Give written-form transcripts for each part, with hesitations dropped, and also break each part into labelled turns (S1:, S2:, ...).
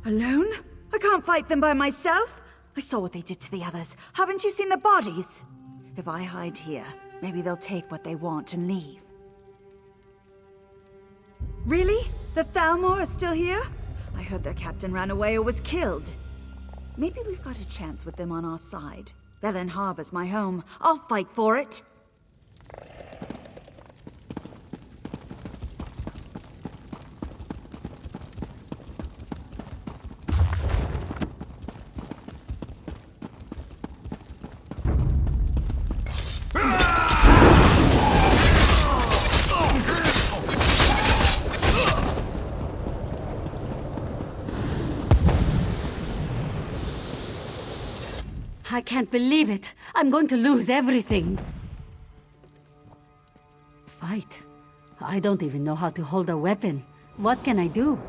S1: Alone? I can't fight them by myself. I saw what they did to the others. Haven't you seen the bodies? If I hide here, maybe they'll take what they want and leave. Really? The Thalmor are still here? I heard their captain ran away or was killed. Maybe we've got a chance with them on our side. Velen Harbor's my home. I'll fight for it.
S2: I can't believe it. I'm going to lose everything. Fight? I don't even know how to hold a weapon. What can I do?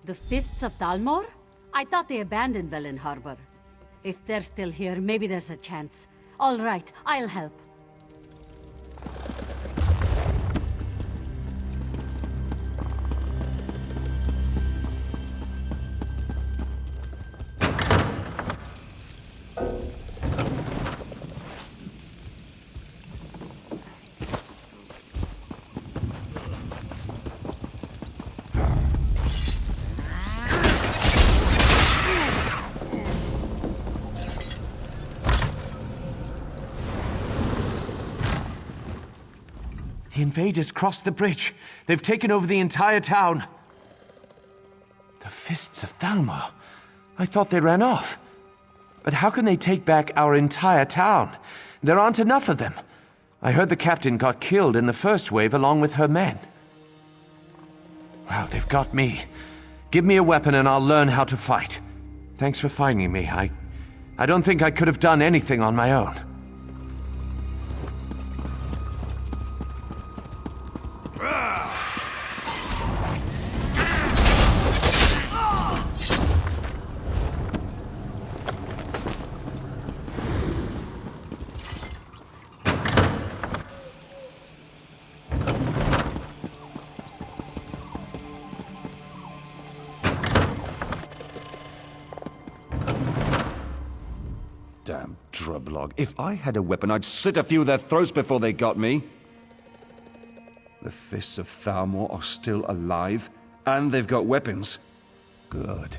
S2: The Fists of Thalmor? I thought they abandoned Velen Harbor. If they're still here, maybe there's a chance. All right, I'll help.
S3: The invaders crossed the bridge. They've taken over the entire town. The Fists of Thalmor. I thought they ran off. But how can they take back our entire town? There aren't enough of them. I heard the captain got killed in the first wave along with her men. Well, they've got me. Give me a weapon and I'll learn how to fight. Thanks for finding me. I don't think I could have done anything on my own.
S4: Damn drublog. If I had a weapon, I'd slit a few of their throats before they got me. The Fists of Thalmor are still alive, and they've got weapons. Good.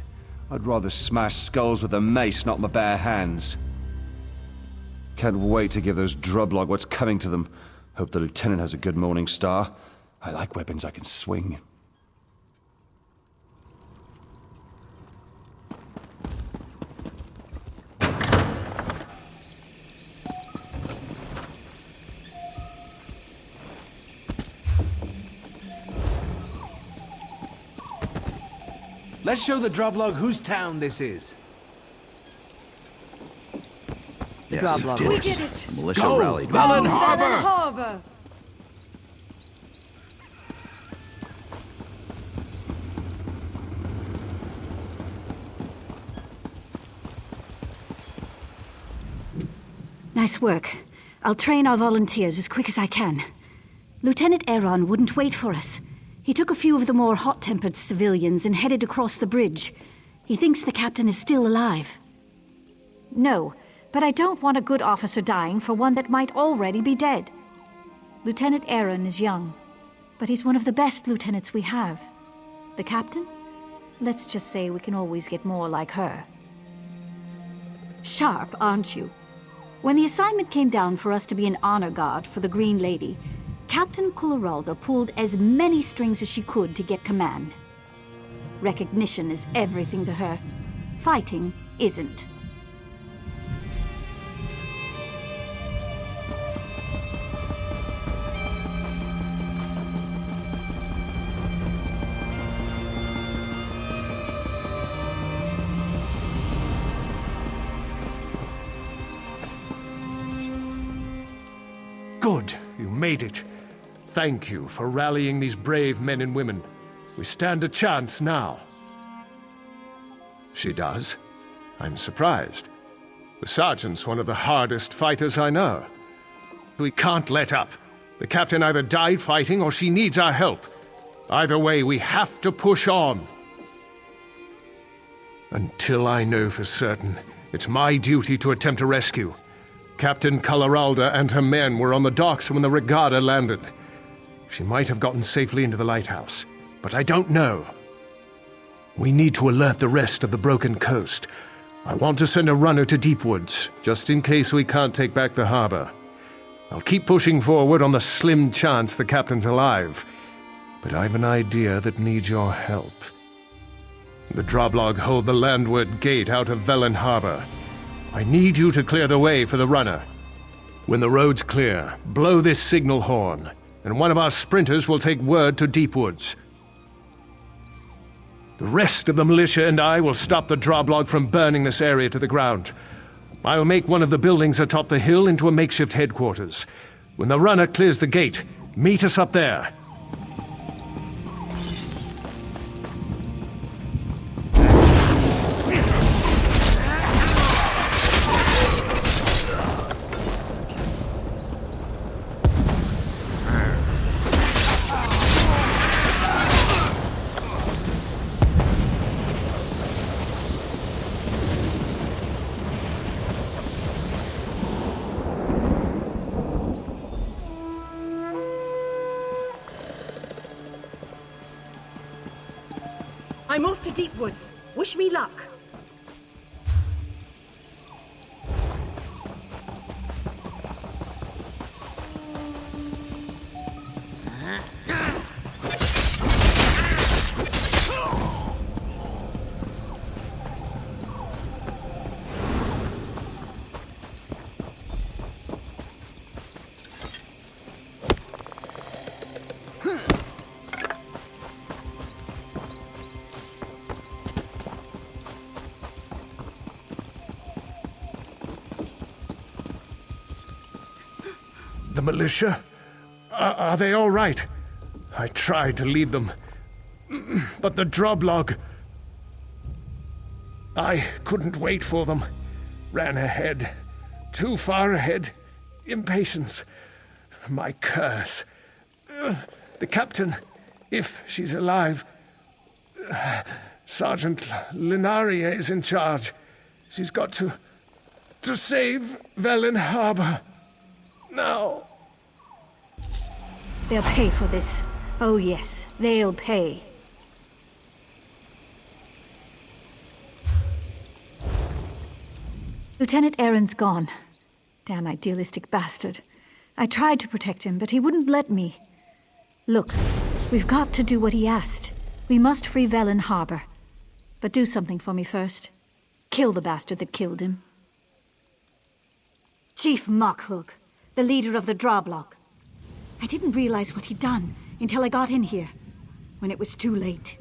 S4: I'd rather smash skulls with a mace, not my bare hands. Can't wait to give those drublog what's coming to them. Hope the lieutenant has a good morning star. I like weapons I can swing.
S5: Let's show the drublog whose town this is.
S6: Yes,
S2: Drublog.
S6: of course.
S2: We did it.
S6: Militia
S5: Go,
S6: rallied.
S5: Velen
S2: Velen
S5: Harbor!
S2: Harbor!
S7: Nice work. I'll train our volunteers as quick as I can. Lieutenant Aaron wouldn't wait for us. He took a few of the more hot-tempered civilians and headed across the bridge. He thinks the captain is still alive.
S8: No, but I don't want a good officer dying for one that might already be dead. Lieutenant Aaron is young, but he's one of the best lieutenants we have. The captain? Let's just say we can always get more like her. Sharp, aren't you? When the assignment came down for us to be an honor guard for the Green Lady, Captain Cularalda pulled as many strings as she could to get command. Recognition is everything to her. Fighting isn't.
S9: Good, you made it. Thank you for rallying these brave men and women. We stand a chance now. She does. I'm surprised. The sergeant's one of the hardest fighters I know. We can't let up. The captain either died fighting or she needs our help. Either way, we have to push on. Until I know for certain, it's my duty to attempt a rescue. Captain Coloralda and her men were on the docks when the Regatta landed. She might have gotten safely into the lighthouse, but I don't know. We need to alert the rest of the Broken Coast. I want to send a runner to Deepwoods, just in case we can't take back the harbor. I'll keep pushing forward on the slim chance the captain's alive, but I've an idea that needs your help. The Droblog hold the landward gate out of Velen Harbor. I need you to clear the way for the runner. When the road's clear, blow this signal horn, and one of our sprinters will take word to Deepwoods. The rest of the militia and I will stop the Droblog from burning this area to the ground. I'll make one of the buildings atop the hill into a makeshift headquarters. When the runner clears the gate, meet us up there.
S6: I'm off to Deepwoods. Wish me luck.
S9: The militia? Are they all right? I tried to lead them, but the Droblog... I couldn't wait for them. Ran ahead. Too far ahead. Impatience. My curse. The captain, if she's alive... Sergeant Linaria is in charge. She's got to save Velen Harbor. Now.
S8: They'll pay for this. Oh yes, they'll pay. Lieutenant Aaron's gone. Damn idealistic bastard. I tried to protect him, but he wouldn't let me. Look, we've got to do what he asked. We must free Velen Harbor. But do something for me first. Kill the bastard that killed him.
S7: Chief Mockhug, the leader of the Droblog. I didn't realize what he'd done until I got in here, when it was too late.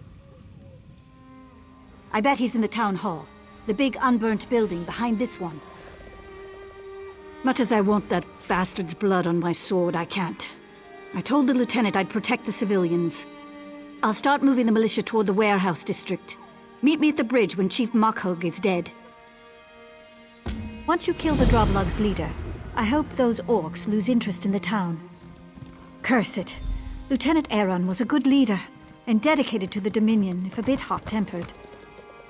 S7: I bet he's in the town hall, the big unburnt building behind this one. Much as I want that bastard's blood on my sword, I can't. I told the lieutenant I'd protect the civilians. I'll start moving the militia toward the warehouse district. Meet me at the bridge when Chief Mockhug is dead.
S8: Once you kill the Droblog's leader, I hope those orcs lose interest in the town. Curse it. Lieutenant Aaron was a good leader, and dedicated to the Dominion, if a bit hot-tempered.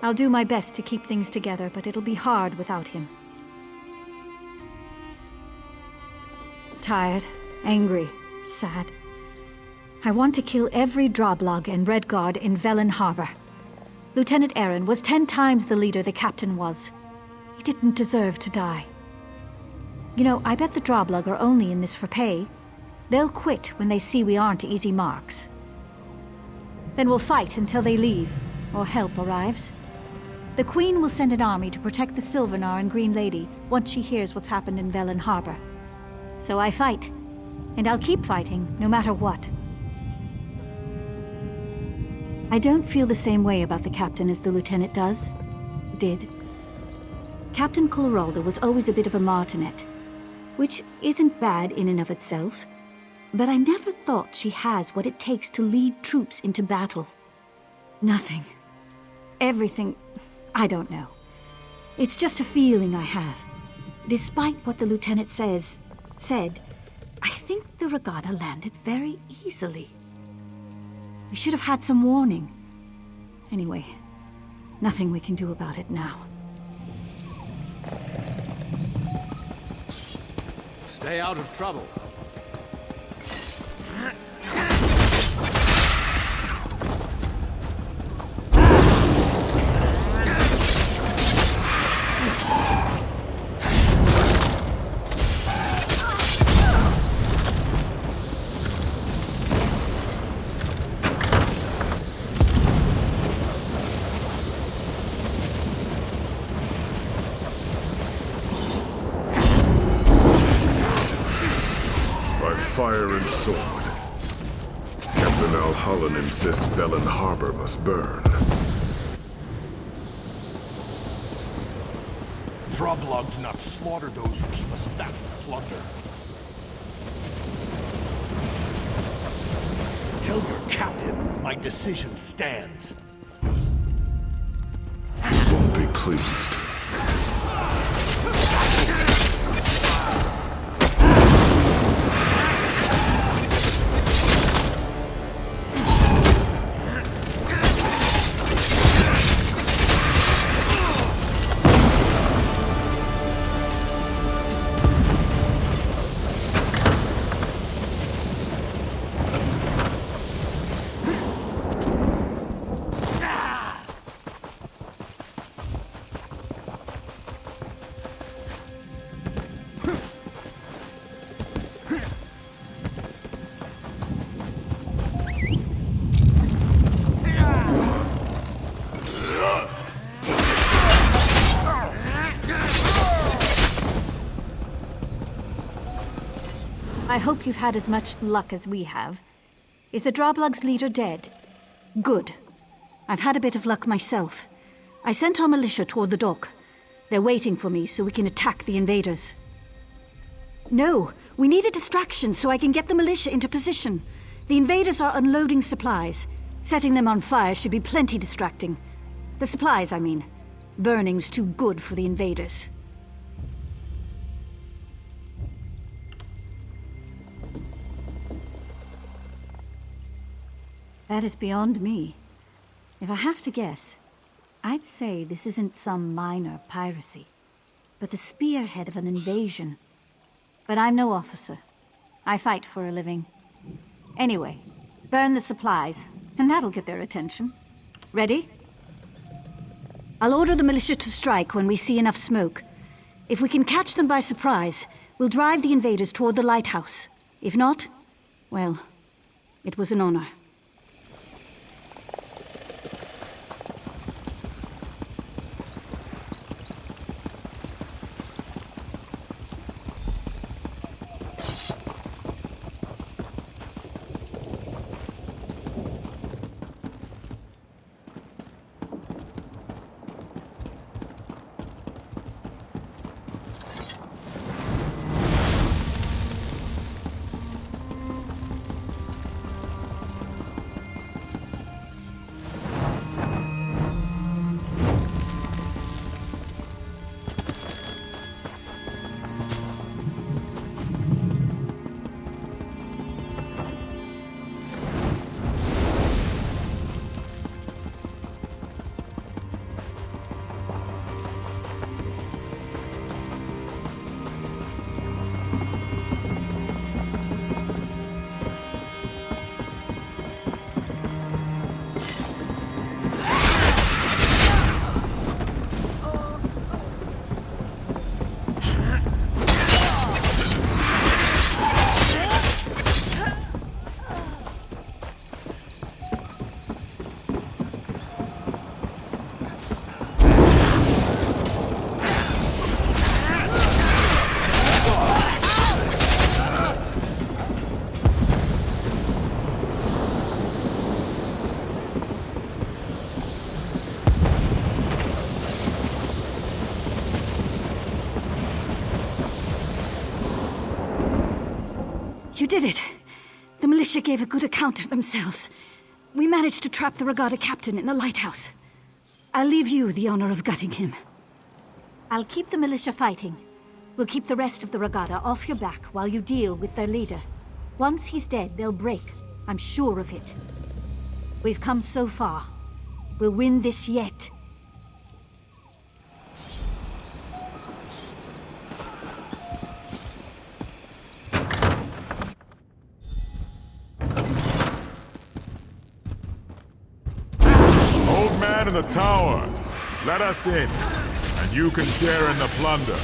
S8: I'll do my best to keep things together, but it'll be hard without him. Tired, angry, sad. I want to kill every Droblog and Redguard in Velen Harbor. Lieutenant Aaron was 10 times the leader the captain was. He didn't deserve to die. You know, I bet the Droblog are only in this for pay. They'll quit when they see we aren't easy marks. Then we'll fight until they leave, or help arrives. The Queen will send an army to protect the Sylvanar and Green Lady once she hears what's happened in Velen Harbor. So I fight, and I'll keep fighting, no matter what. I don't feel the same way about the captain as the lieutenant did. Captain Coloralda was always a bit of a martinet, which isn't bad in and of itself, but I never thought she has what it takes to lead troops into battle. Nothing. Everything. I don't know. It's just a feeling I have. Despite what the lieutenant said, I think the Regatta landed very easily. We should have had some warning. Anyway, nothing we can do about it now.
S5: Stay out of trouble.
S10: Fire and sword. Captain Al-Hullen insists Belen Harbor must burn.
S11: Droblog do not slaughter those who keep us fat with plunder. Tell your captain my decision stands.
S10: He won't be pleased.
S8: I hope you've had as much luck as we have. Is the Droblug's leader dead? Good. I've had a bit of luck myself. I sent our militia toward the dock. They're waiting for me so we can attack the invaders. No, we need a distraction so I can get the militia into position. The invaders are unloading supplies. Setting them on fire should be plenty distracting. The supplies, I mean. Burning's too good for the invaders. That is beyond me. If I have to guess, I'd say this isn't some minor piracy, but the spearhead of an invasion. But I'm no officer. I fight for a living. Anyway, burn the supplies, and that'll get their attention. Ready? I'll order the militia to strike when we see enough smoke. If we can catch them by surprise, we'll drive the invaders toward the lighthouse. If not, well, it was an honor. You did it! The militia gave a good account of themselves. We managed to trap the Regatta captain in the lighthouse. I'll leave you the honor of gutting him. I'll keep the militia fighting. We'll keep the rest of the Regatta off your back while you deal with their leader. Once he's dead, they'll break. I'm sure of it. We've come so far. We'll win this yet.
S10: Old man in the tower, let us in, and you can share in the plunder.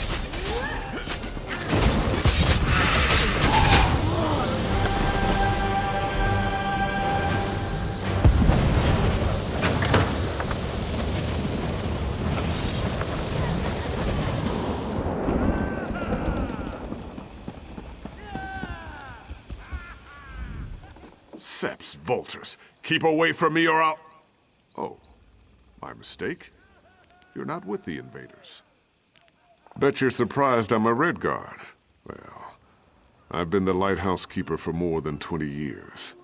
S10: Seps Vultures, keep away from me or I'll... Oh, my mistake? You're not with the invaders. Bet you're surprised I'm a Redguard. Well, I've been the lighthouse keeper for more than 20 years.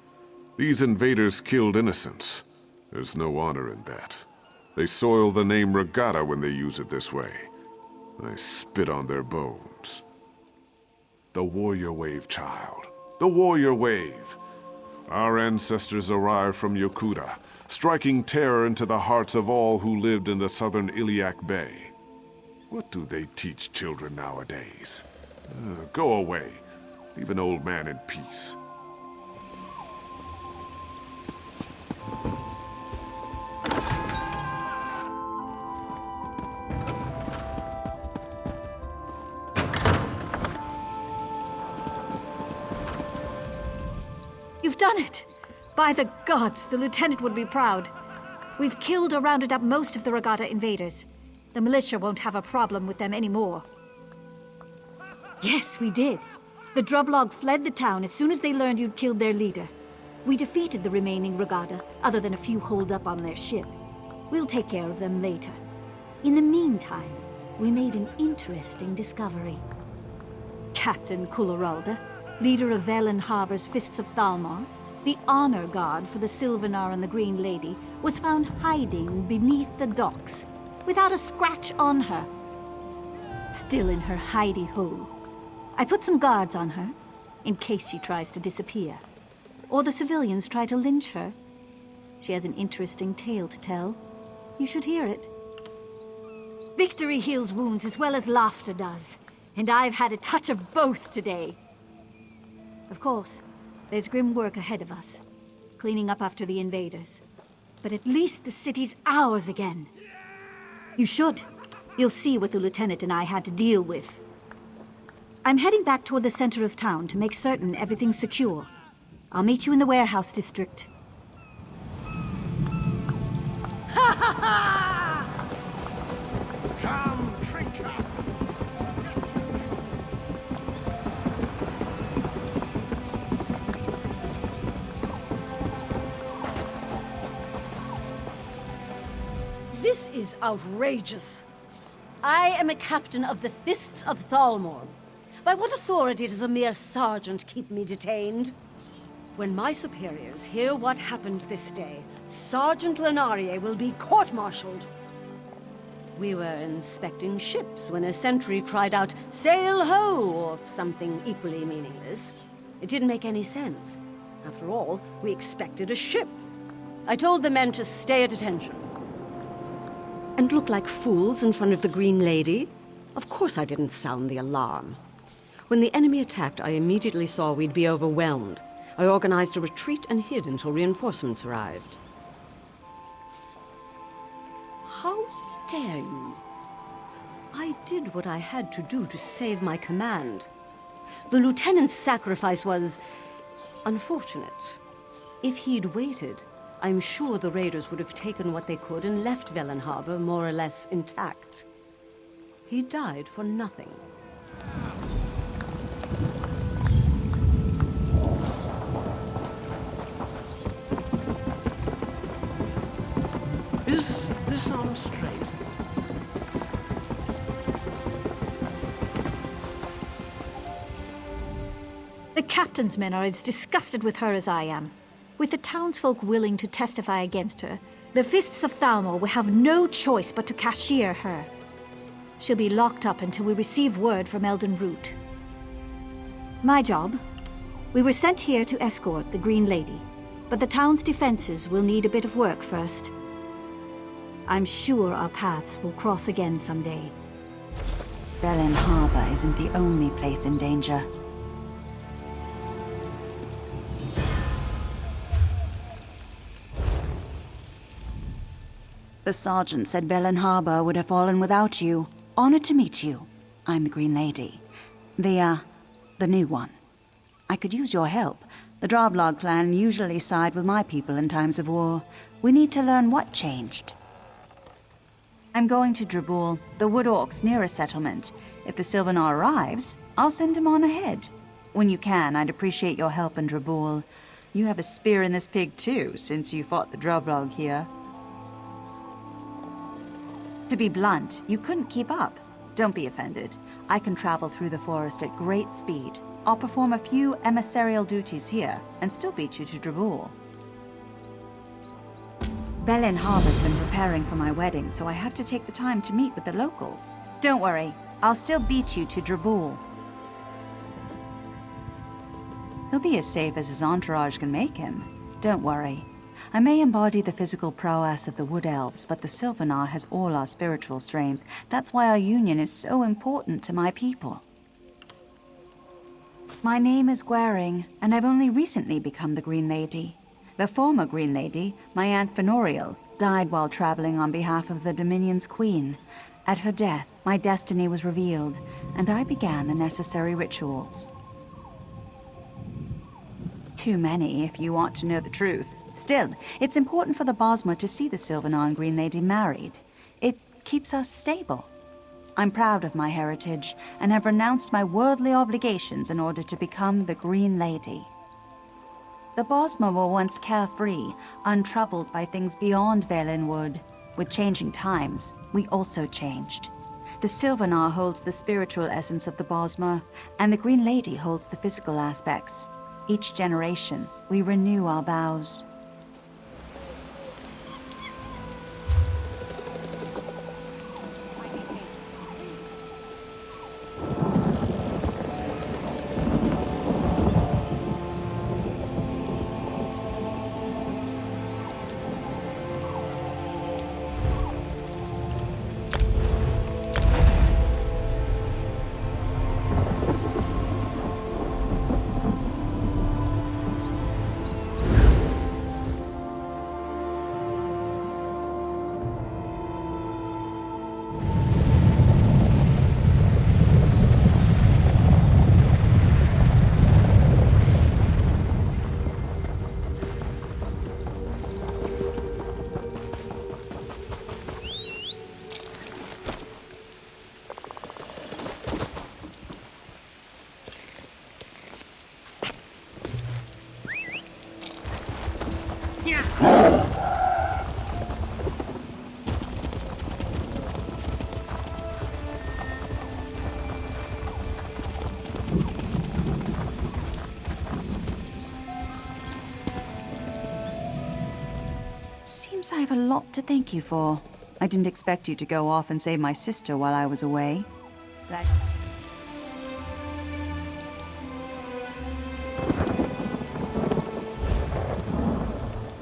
S10: These invaders killed innocents. There's no honor in that. They soil the name Regatta when they use it this way. I spit on their bones. The warrior wave, child. The warrior wave. Our ancestors arrived from Yokuda, striking terror into the hearts of all who lived in the southern Iliac Bay. What do they teach children nowadays? Go away. Leave an old man in peace.
S8: You've done it! By the gods, the lieutenant would be proud. We've killed or rounded up most of the Regatta invaders. The militia won't have a problem with them anymore. Yes, we did. The Drublog fled the town as soon as they learned you'd killed their leader. We defeated the remaining Regatta, other than a few holed up on their ship. We'll take care of them later. In the meantime, we made an interesting discovery. Captain Kulleralda, leader of Velen Harbor's Fists of Thalmor, the honor guard for the Sylvanar and the Green Lady, was found hiding beneath the docks, without a scratch on her. Still in her hidey hole. I put some guards on her, in case she tries to disappear. Or the civilians try to lynch her. She has an interesting tale to tell. You should hear it. Victory heals wounds as well as laughter does, and I've had a touch of both today. Of course, there's grim work ahead of us, cleaning up after the invaders. But at least the city's ours again. You should. You'll see what the lieutenant and I had to deal with. I'm heading back toward the center of town to make certain everything's secure. I'll meet you in the warehouse district.
S11: Ha ha ha! Come, drink up!
S2: This is outrageous. I am a captain of the Fists of Thalmor. By what authority does a mere sergeant keep me detained? When my superiors hear what happened this day, Sergeant Lenarie will be court-martialed. We were inspecting ships when a sentry cried out, "Sail ho!" or something equally meaningless. It didn't make any sense. After all, we expected a ship. I told the men to stay at attention. And look like fools in front of the Green Lady? Of course I didn't sound the alarm. When the enemy attacked, I immediately saw we'd be overwhelmed. I organized a retreat and hid until reinforcements arrived. How dare you? I did what I had to do to save my command. The lieutenant's sacrifice was unfortunate. If he'd waited, I'm sure the raiders would have taken what they could and left Velen Harbor more or less intact. He died for nothing.
S5: Is this arm straight?
S8: The captain's men are as disgusted with her as I am. With the townsfolk willing to testify against her, the Fists of Thalmor will have no choice but to cashier her. She'll be locked up until we receive word from Elden Root. My job? We were sent here to escort the Green Lady. but the town's defenses will need a bit of work first. I'm sure our paths will cross again someday.
S1: Belen Harbor isn't the only place in danger. The sergeant said Belen Harbor would have fallen without you. Honored to meet you. I'm the Green Lady. The new one. I could use your help. The Droblog clan usually side with my people in times of war. We need to learn what changed. I'm going to Drabul, the Wood Orc's nearest settlement. If the Sylvanar arrives, I'll send him on ahead. When you can, I'd appreciate your help in Drabul. You have a spear in this pig too, since you fought the Droblog here. To be blunt, you couldn't keep up. Don't be offended. I can travel through the forest at great speed. I'll perform a few emissarial duties here, and still beat you to Drabul. Belen Harbor's been preparing for my wedding, so I have to take the time to meet with the locals. Don't worry, I'll still beat you to Drabul. He'll be as safe as his entourage can make him. Don't worry. I may embody the physical prowess of the Wood Elves, but the Sylvanar has all our spiritual strength. That's why our union is so important to my people. My name is Gwaring, and I've only recently become the Green Lady. The former Green Lady, my Aunt Fenoriel, died while traveling on behalf of the Dominion's queen. At her death, my destiny was revealed, and I began the necessary rituals. Too many, if you want to know the truth. Still, it's important for the Bosmer to see the Sylvanar and Green Lady married. It keeps us stable. I'm proud of my heritage, and have renounced my worldly obligations in order to become the Green Lady. The Bosmer were once carefree, untroubled by things beyond Valenwood. With changing times, we also changed. The Sylvanar holds the spiritual essence of the Bosmer, and the Green Lady holds the physical aspects. Each generation, we renew our vows. Seems I have a lot to thank you for. I didn't expect you to go off and save my sister while I was away.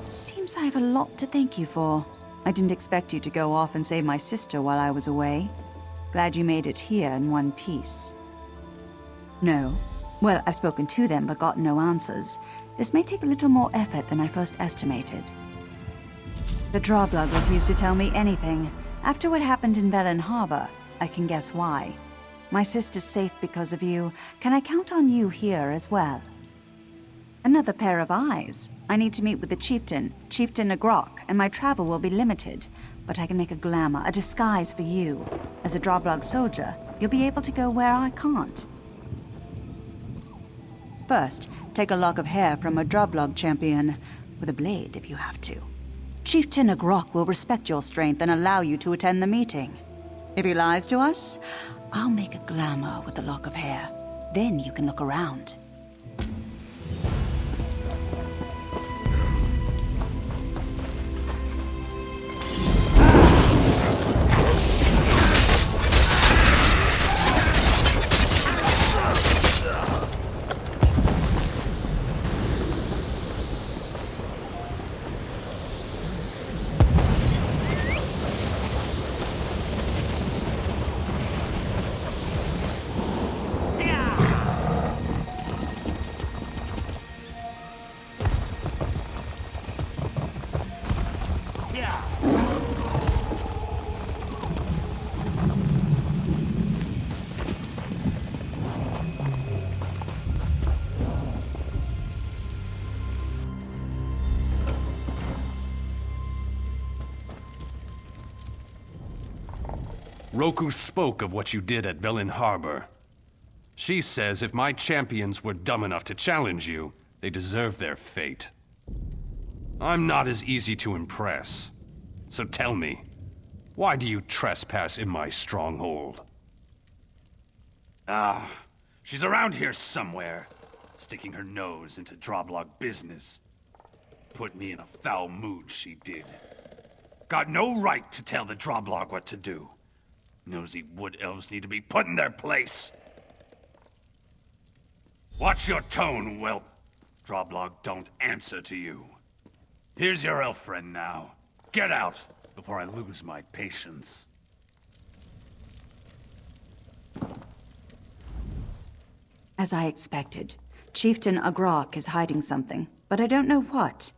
S1: Seems I have a lot to thank you for. I didn't expect you to go off and save my sister while I was away. Glad you made it here in one piece. No. Well, I've spoken to them but gotten no answers. This may take a little more effort than I first estimated. The Droblug refused to tell me anything. After what happened in Belen Harbor, I can guess why. My sister's safe because of you. Can I count on you here as well? Another pair of eyes. I need to meet with the chieftain, Chieftain Nagrok, and my travel will be limited. But I can make a glamour, a disguise for you. As a Droblug soldier, you'll be able to go where I can't. First, take a lock of hair from a Droblug champion, with a blade if you have to. Chieftain Nagrok will respect your strength and allow you to attend the meeting. If he lies to us, I'll make a glamour with the lock of hair. Then you can look around.
S5: Roku spoke of what you did at Velen Harbor. She says if my champions were dumb enough to challenge you, they deserve their fate. I'm not as easy to impress. So tell me, why do you trespass in my stronghold? Ah, she's around here somewhere, sticking her nose into Droblog business. Put me in a foul mood, she did. Got no right to tell the Droblog what to do. Nosy wood elves need to be put in their place. Watch your tone, whelp. Droblog don't answer to you. Here's your elf friend now. Get out before I lose my patience.
S1: As I expected, Chieftain Agrok is hiding something, but I don't know what.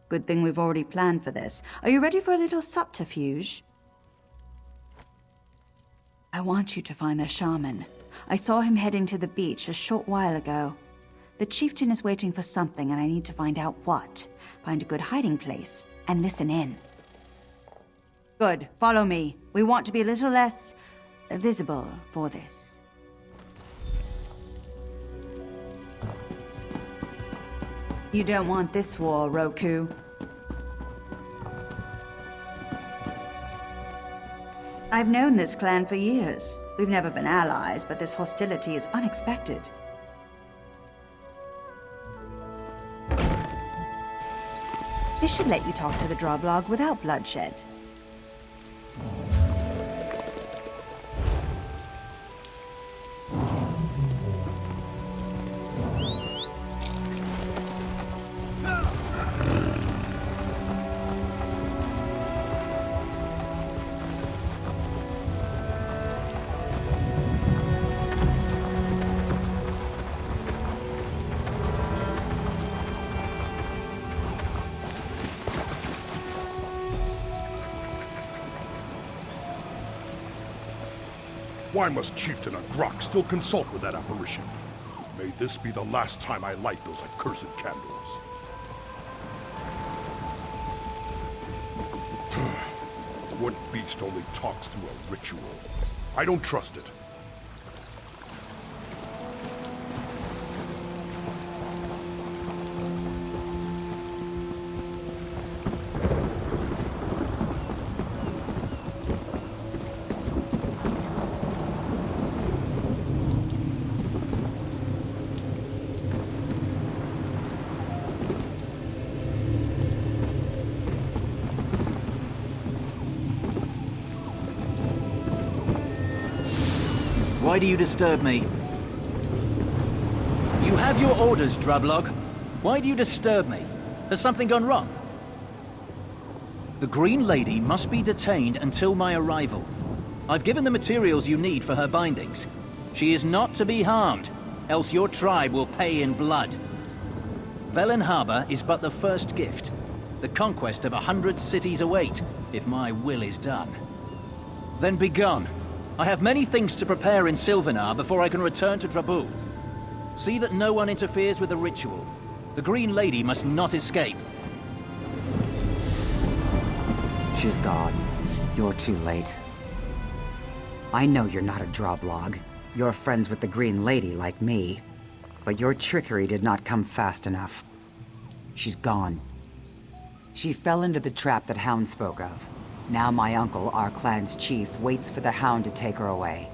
S1: Good thing we've already planned for this. Are you ready for a little subterfuge? I want you to find the shaman. I saw him heading to the beach a short while ago. The chieftain is waiting for something, and I need to find out what. Find a good hiding place, and listen in. Good. Follow me. We want to be a little less visible for this. You don't want this war, Roku. I've known this clan for years. We've never been allies, but this hostility is unexpected. This should let you talk to the Droblog without bloodshed.
S11: Why must Chieftain Agrok still consult with that apparition? May this be the last time I light those accursed candles. What beast only talks through a ritual? I don't trust it.
S12: Why do you disturb me? You have your orders, Droblog. Why do you disturb me? Has something gone wrong? The Green Lady must be detained until my arrival. I've given the materials you need for her bindings. She is not to be harmed, else your tribe will pay in blood. Velen Harbor is but the first gift. The conquest of 100 cities await, if my will is done. Then be gone. I have many things to prepare in Sylvanar before I can return to Drabul. See that no one interferes with the ritual. The Green Lady must not escape.
S13: She's gone. You're too late. I know you're not a Droblog. You're friends with the Green Lady like me. But your trickery did not come fast enough. She's gone. She fell into the trap that Hound spoke of. Now my uncle, our clan's chief, waits for the Hound to take her away.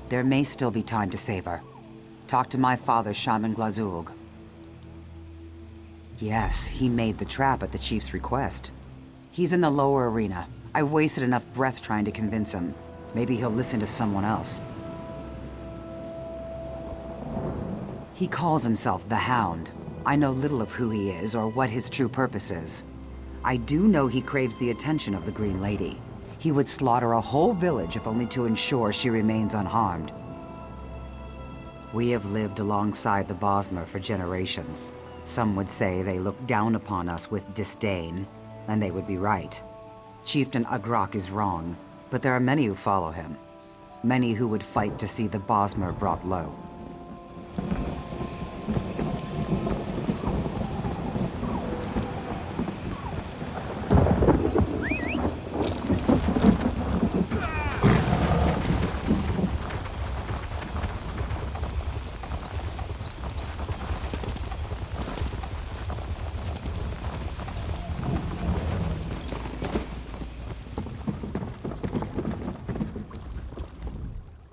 S13: There may still be time to save her. Talk to my father, Shaman Glazulg. Yes, he made the trap at the chief's request. He's in the lower arena. I wasted enough breath trying to convince him. Maybe he'll listen to someone else. He calls himself the Hound. I know little of who he is or what his true purpose is. I do know he craves the attention of the Green Lady. He would slaughter a whole village if only to ensure she remains unharmed. We have lived alongside the Bosmer for generations. Some would say they look down upon us with disdain. And they would be right. Chieftain Agrok is wrong, but there are many who follow him. Many who would fight to see the Bosmer brought low.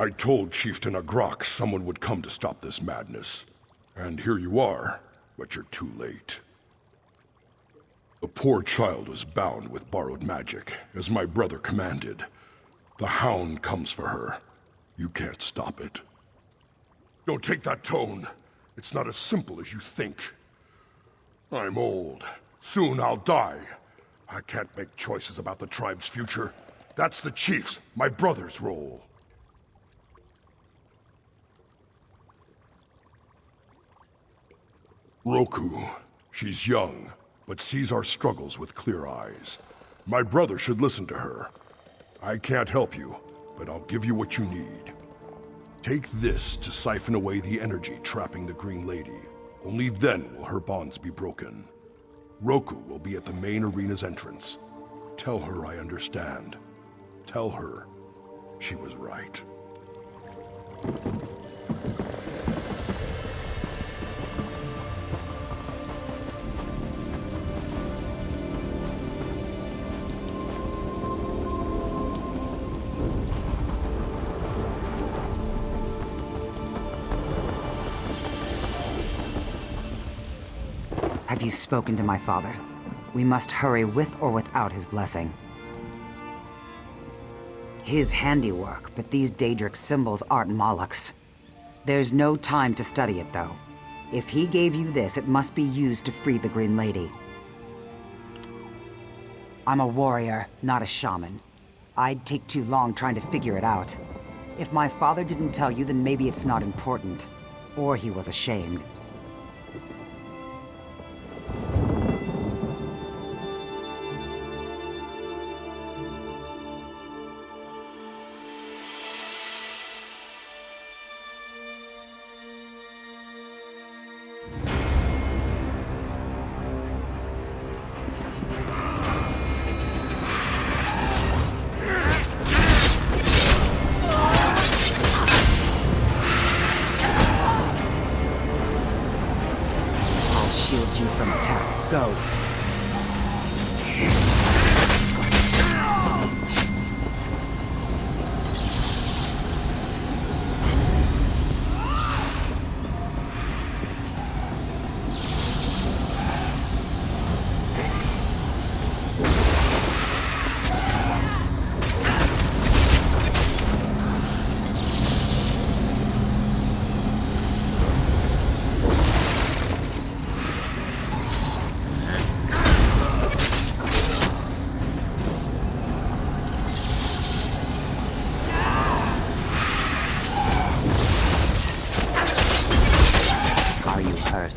S11: I told Chieftain Agrok someone would come to stop this madness. And here you are, but you're too late. The poor child was bound with borrowed magic, as my brother commanded. The Hound comes for her. You can't stop it. Don't take that tone. It's not as simple as you think. I'm old. Soon I'll die. I can't make choices about the tribe's future. That's the chief's, my brother's role. Roku. She's young, but sees our struggles with clear eyes. My brother should listen to her. I can't help you, but I'll give you what you need. Take this to siphon away the energy trapping the Green Lady. Only then will her bonds be broken. Roku will be at the main arena's entrance. Tell her I understand. Tell her she was right.
S13: Have you spoken to my father? We must hurry with or without his blessing. His handiwork, but these Daedric symbols aren't Moloch's. There's no time to study it, though. If he gave you this, it must be used to free the Green Lady. I'm a warrior, not a shaman. I'd take too long trying to figure it out. If my father didn't tell you, then maybe it's not important. Or he was ashamed. Shield you from attack. Go.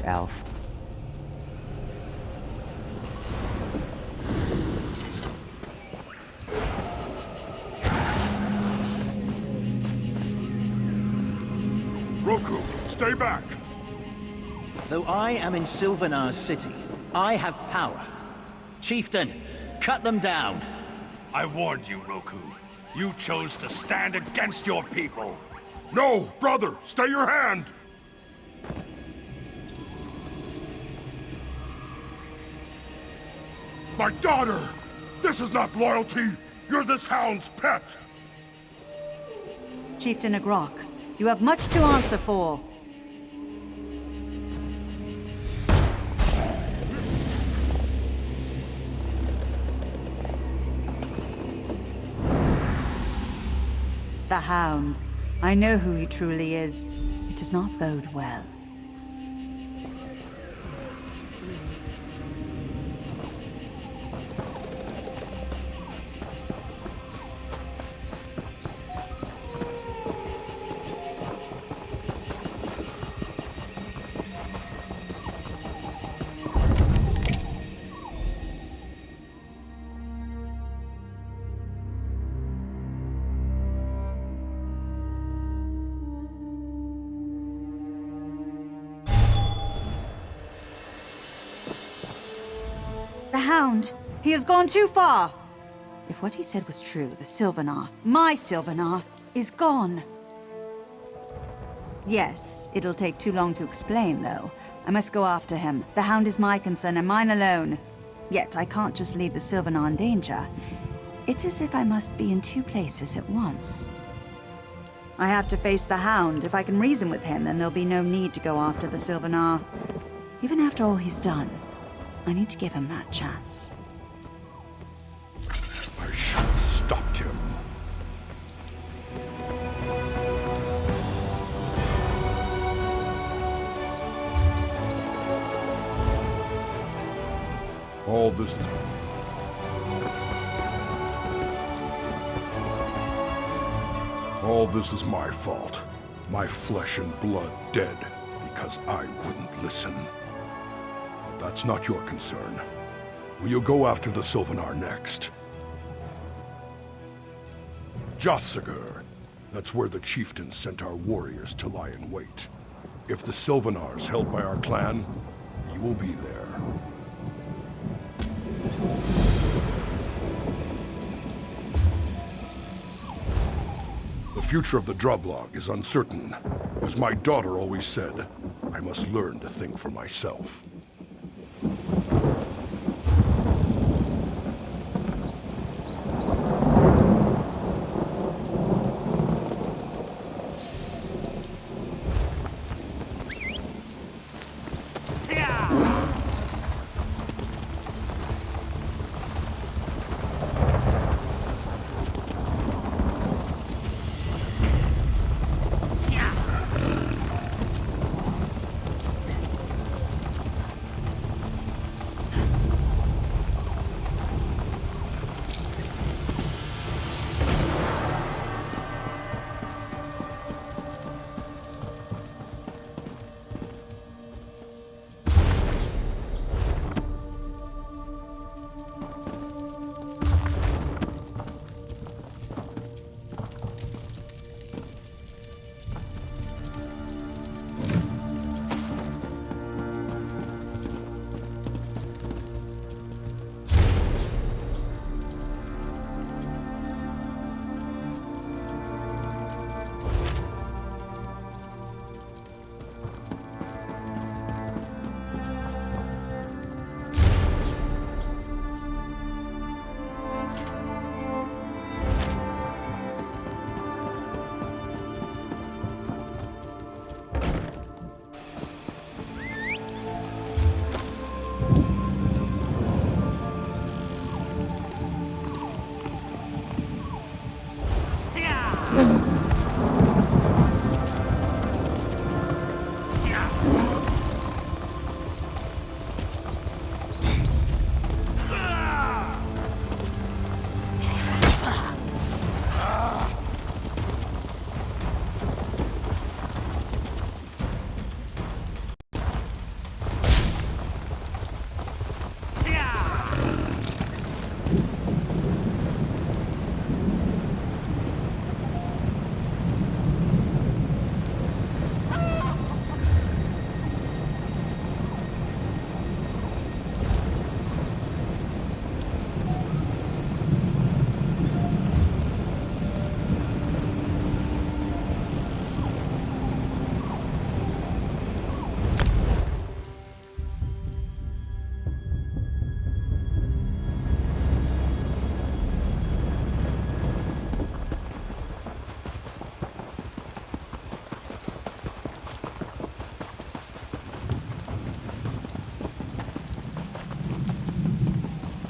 S13: Elf.
S11: Roku, stay back!
S12: Though I am in Sylvanar's city, I have power. Chieftain, cut them down.
S14: I warned you, Roku. You chose to stand against your people.
S11: No, brother! Stay your hand! My daughter! This is not loyalty! You're this hound's pet!
S1: Chieftain Agrok, you have much to answer for. The Hound. I know who he truly is. It does not bode well. Hound! He has gone too far! If what he said was true, the Sylvanar, my Sylvanar, is gone. Yes, it'll take too long to explain, though. I must go after him. The Hound is my concern and mine alone. Yet I can't just leave the Sylvanar in danger. It's as if I must be in two places at once. I have to face the Hound. If I can reason with him, then there'll be no need to go after the Sylvanar. Even after all he's done, I need to give him that chance.
S11: I should have stopped him. All this is... All this is my fault. My flesh and blood dead because I wouldn't listen. But that's not your concern. Will you go after the Sylvanar next? Jothsagur. That's where the chieftain sent our warriors to lie in wait. If the Sylvanar's held by our clan, you will be there. The future of the Droblog is uncertain. As my daughter always said, I must learn to think for myself.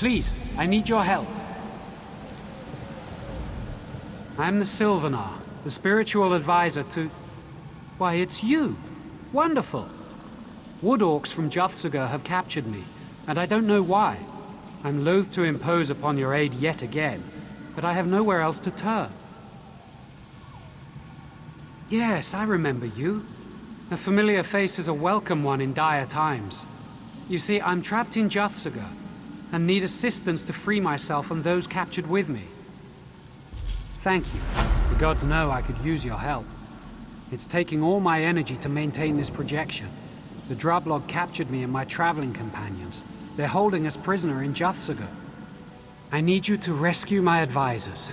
S15: Please, I need your help. I'm the Sylvanar, the spiritual advisor to... Why, it's you! Wonderful! Wood Orcs from Jothsagur have captured me, and I don't know why. I'm loath to impose upon your aid yet again, but I have nowhere else to turn. Yes, I remember you. A familiar face is a welcome one in dire times. You see, I'm trapped in Jothsagur, and need assistance to free myself and those captured with me. Thank you. The gods know I could use your help. It's taking all my energy to maintain this projection. The Droblog captured me and my traveling companions, They're holding us prisoner in Juthsago. I need you to rescue my advisors.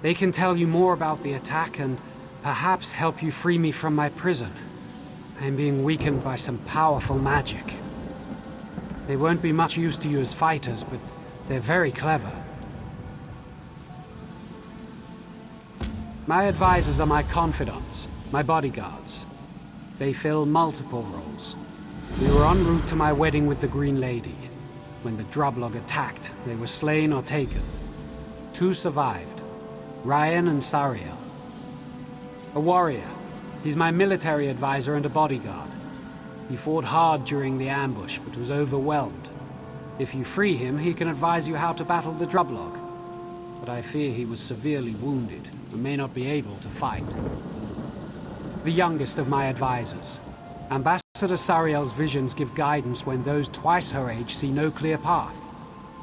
S15: They can tell you more about the attack and perhaps help you free me from my prison. I'm being weakened by some powerful magic. They won't be much use to you as fighters, but they're very clever. My advisors are my confidants, my bodyguards. They fill multiple roles. We were en route to my wedding with the Green Lady. When the Droblog attacked, they were slain or taken. 2 survived, Ryan and Sariel. A warrior. He's my military advisor and a bodyguard. He fought hard during the ambush, but was overwhelmed. If you free him, he can advise you how to battle the Droblog. But I fear he was severely wounded and may not be able to fight. The youngest of my advisors. Ambassador Sariel's visions give guidance when those twice her age see no clear path.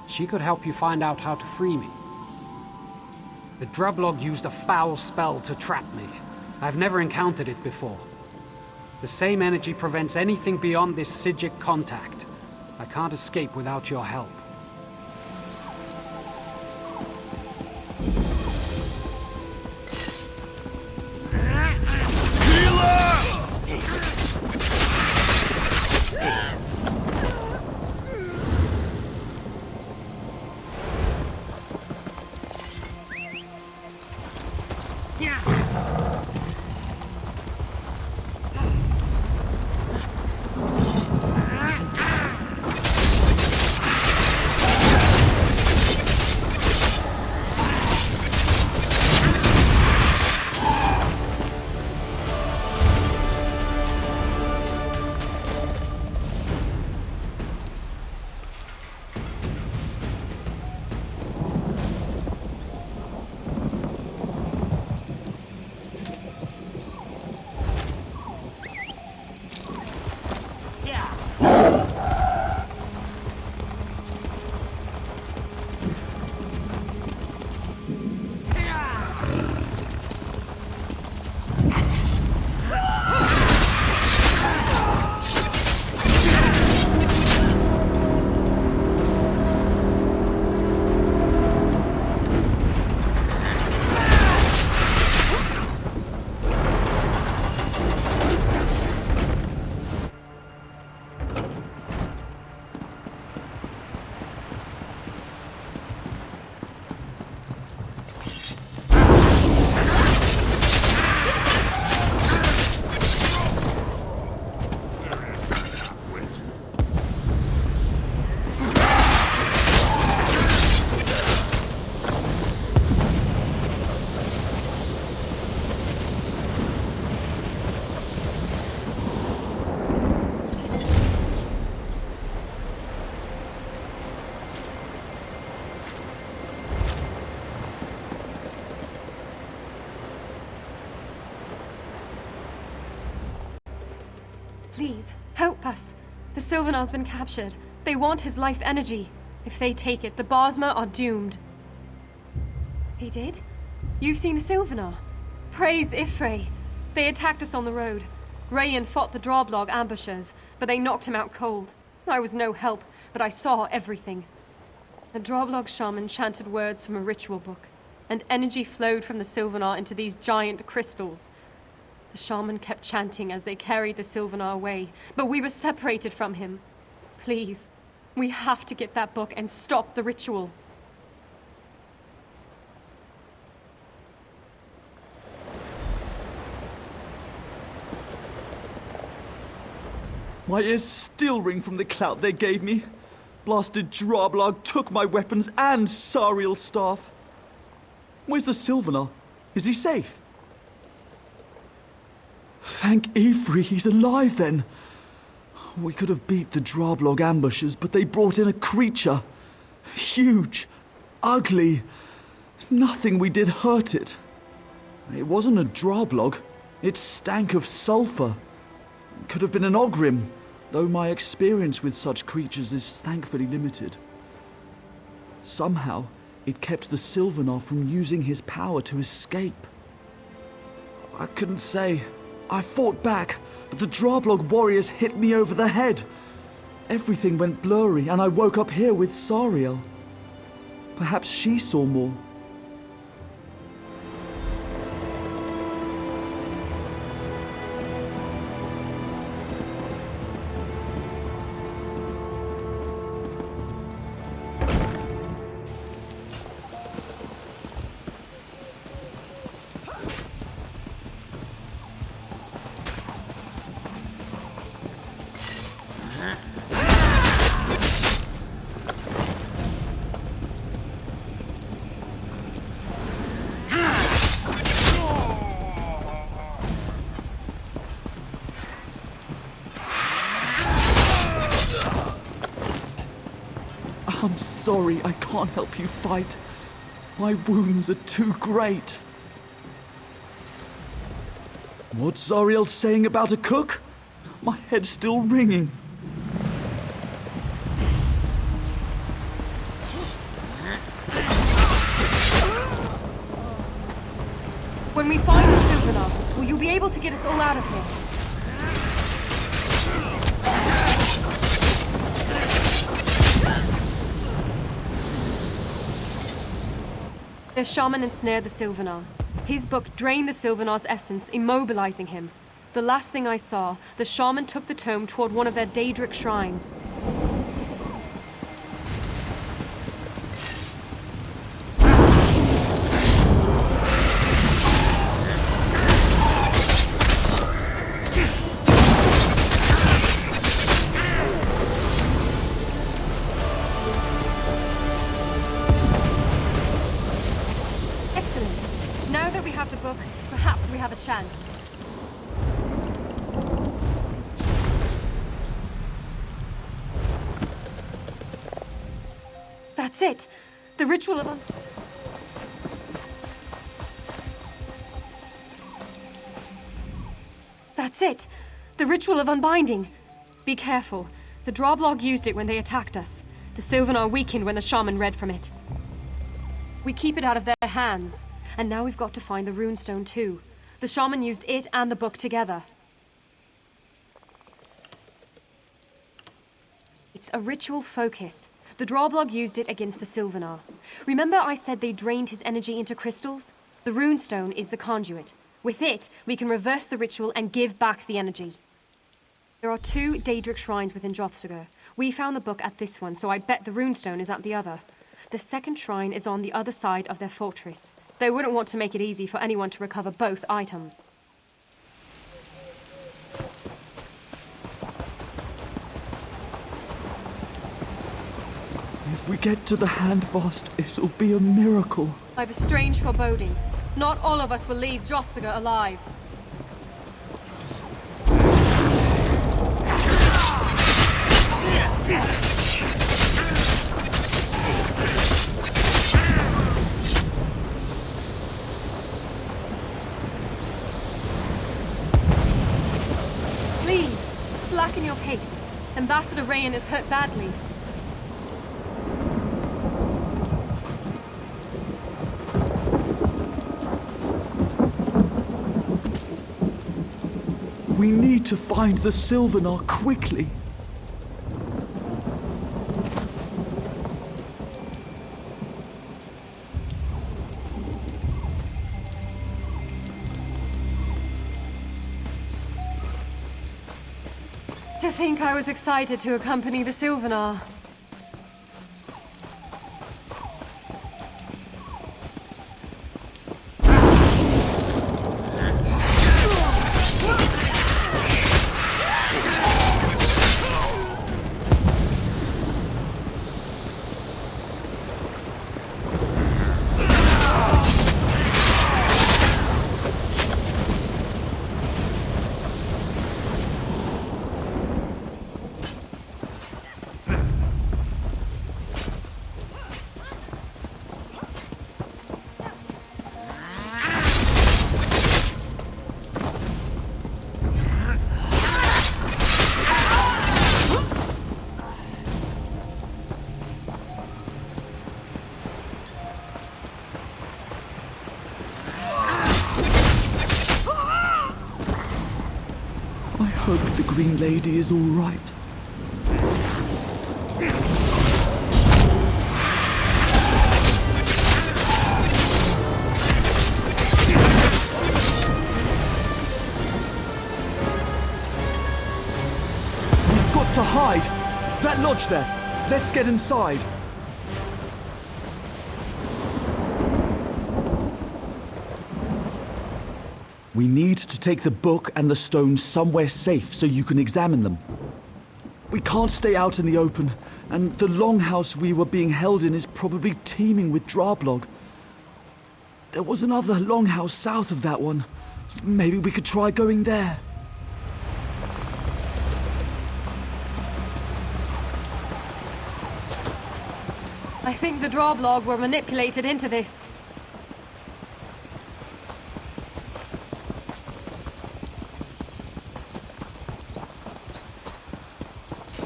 S15: She could help you find out how to free me. The Droblog used a foul spell to trap me. I've never encountered it before. The same energy prevents anything beyond this Psijic contact. I can't escape without your help.
S16: Please, help us. The Sylvanar's been captured. They want his life energy. If they take it, the Bosmer are doomed. He did? You've seen the Sylvanar? Praise Ifrey. They attacked us on the road. Rayan fought the Droblog ambushers, but they knocked him out cold. I was no help, but I saw everything. The Droblog shaman chanted words from a ritual book, and energy flowed from the Sylvanar into these giant crystals. The shaman kept chanting as they carried the Sylvanar away, but we were separated from him. Please, we have to get that book and stop the ritual.
S17: My ears still ring from the clout they gave me. Blasted Droblog took my weapons and Sariel's staff. Where's the Sylvanar? Is he safe? Thank Ifrey, he's alive then. We could have beat the Droblog ambushers, but they brought in a creature. Huge, ugly. Nothing we did hurt it. It wasn't a Droblog. It stank of sulfur. Could have been an Ogrim, though my experience with such creatures is thankfully limited. Somehow, it kept the Sylvanar from using his power to escape. I couldn't say. I fought back, but the Droblog warriors hit me over the head. Everything went blurry, and I woke up here with Sariel. Perhaps she saw more. I'm sorry, I can't help you fight. My wounds are too great. What's Zariel saying about a cook? My head's still ringing.
S16: When we find the Sylvanar, will you be able to get us all out of here? The shaman ensnared the Sylvanar. His book drained the Sylvanar's essence, immobilizing him. The last thing I saw, the shaman took the tome toward one of their Daedric shrines. Chance. That's it. The ritual of That's it. The ritual of unbinding. Be careful. The Drawblog used it when they attacked us. The Sylvanar weakened when the shaman read from it. We keep it out of their hands. And now we've got to find the runestone too. The shaman used it and the book together. It's a ritual focus. The Drawblog used it against the Sylvanar. Remember I said they drained his energy into crystals? The runestone is the conduit. With it, we can reverse the ritual and give back the energy. There are 2 Daedric shrines within Drothsugr. We found the book at this one, so I bet the runestone is at the other. The second shrine is on the other side of their fortress. They wouldn't want to make it easy for anyone to recover both items.
S17: If we get to the Handfast, it'll be a miracle.
S16: I have a strange foreboding. Not all of us will leave Drothsugr alive. Please, slacken your pace. Ambassador Rayan is hurt badly.
S17: We need to find the Sylvanar quickly.
S16: To think I was excited to accompany the Sylvanar.
S17: I hope the Green Lady is all right. that lodge there. Let's get inside. We need to take the book and the stones somewhere safe so you can examine them. We can't stay out in the open, and the longhouse we were being held in is probably teeming with Drablog. There was another longhouse south of that one. Maybe we could try going there.
S16: I think the Drablog were manipulated into this.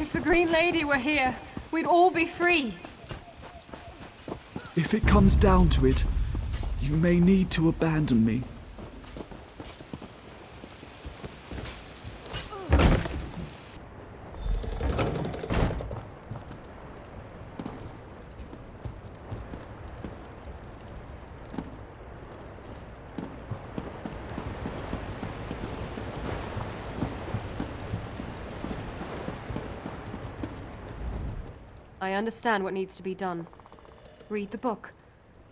S16: If the Green Lady were here, we'd all be free.
S17: If it comes down to it, you may need to abandon me.
S16: I understand what needs to be done. Read the book.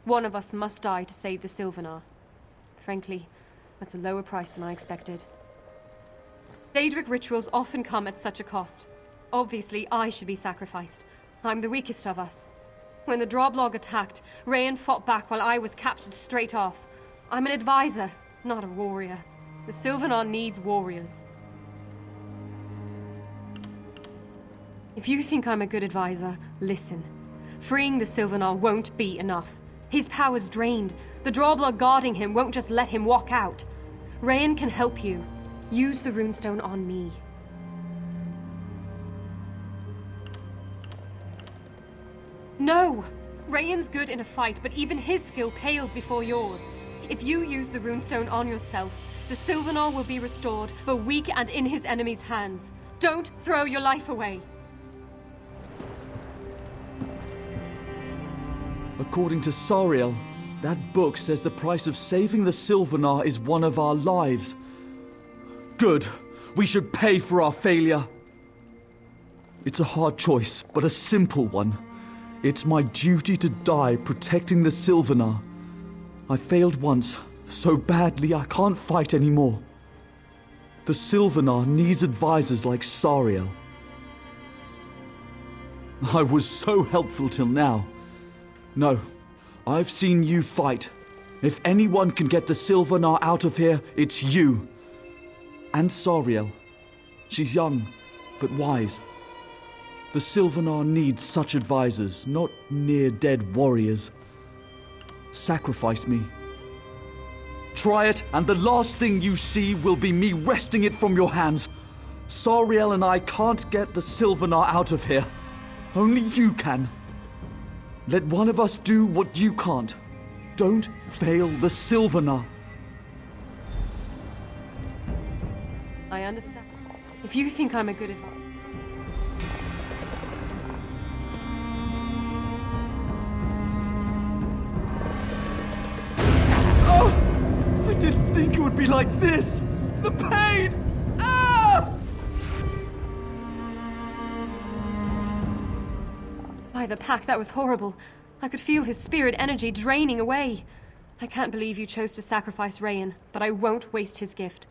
S16: One of us must die to save the Sylvanar. Frankly, that's a lower price than I expected. Daedric rituals often come at such a cost. Obviously, I should be sacrificed. I'm the weakest of us. When the Drablog attacked, Rayan fought back while I was captured straight off. I'm an advisor, not a warrior. The Sylvanar needs warriors. If you think I'm a good advisor, listen. Freeing the Sylvanar won't be enough. His power's drained. The Drablog guarding him won't just let him walk out. Rayan can help you. Use the runestone on me. No! Rayan's good in a fight, but even his skill pales before yours. If you use the runestone on yourself, the Sylvanar will be restored, but weak and in his enemy's hands. Don't throw your life away!
S17: According to Sariel, that book says the price of saving the Sylvanar is one of our lives. Good. We should pay for our failure. It's a hard choice, but a simple one. It's my duty to die protecting the Sylvanar. I failed once, so badly I can't fight anymore. The Sylvanar needs advisors like Sariel. I was so helpful till now. No, I've seen you fight. If anyone can get the Sylvanar out of here, it's you. And Sariel. She's young, but wise. The Sylvanar needs such advisors, not near-dead warriors. Sacrifice me. Try it, and the last thing you see will be me wresting it from your hands. Sariel and I can't get the Sylvanar out of here. Only you can. Let one of us do what you can't. Don't fail the Sylvanar.
S16: I understand. If you think I'm a good advisor...
S17: Oh! I didn't think it would be like this! The pain! Ah!
S16: By the pack, that was horrible. I could feel his spirit energy draining away. I can't believe you chose to sacrifice Rayan, but I won't waste his gift.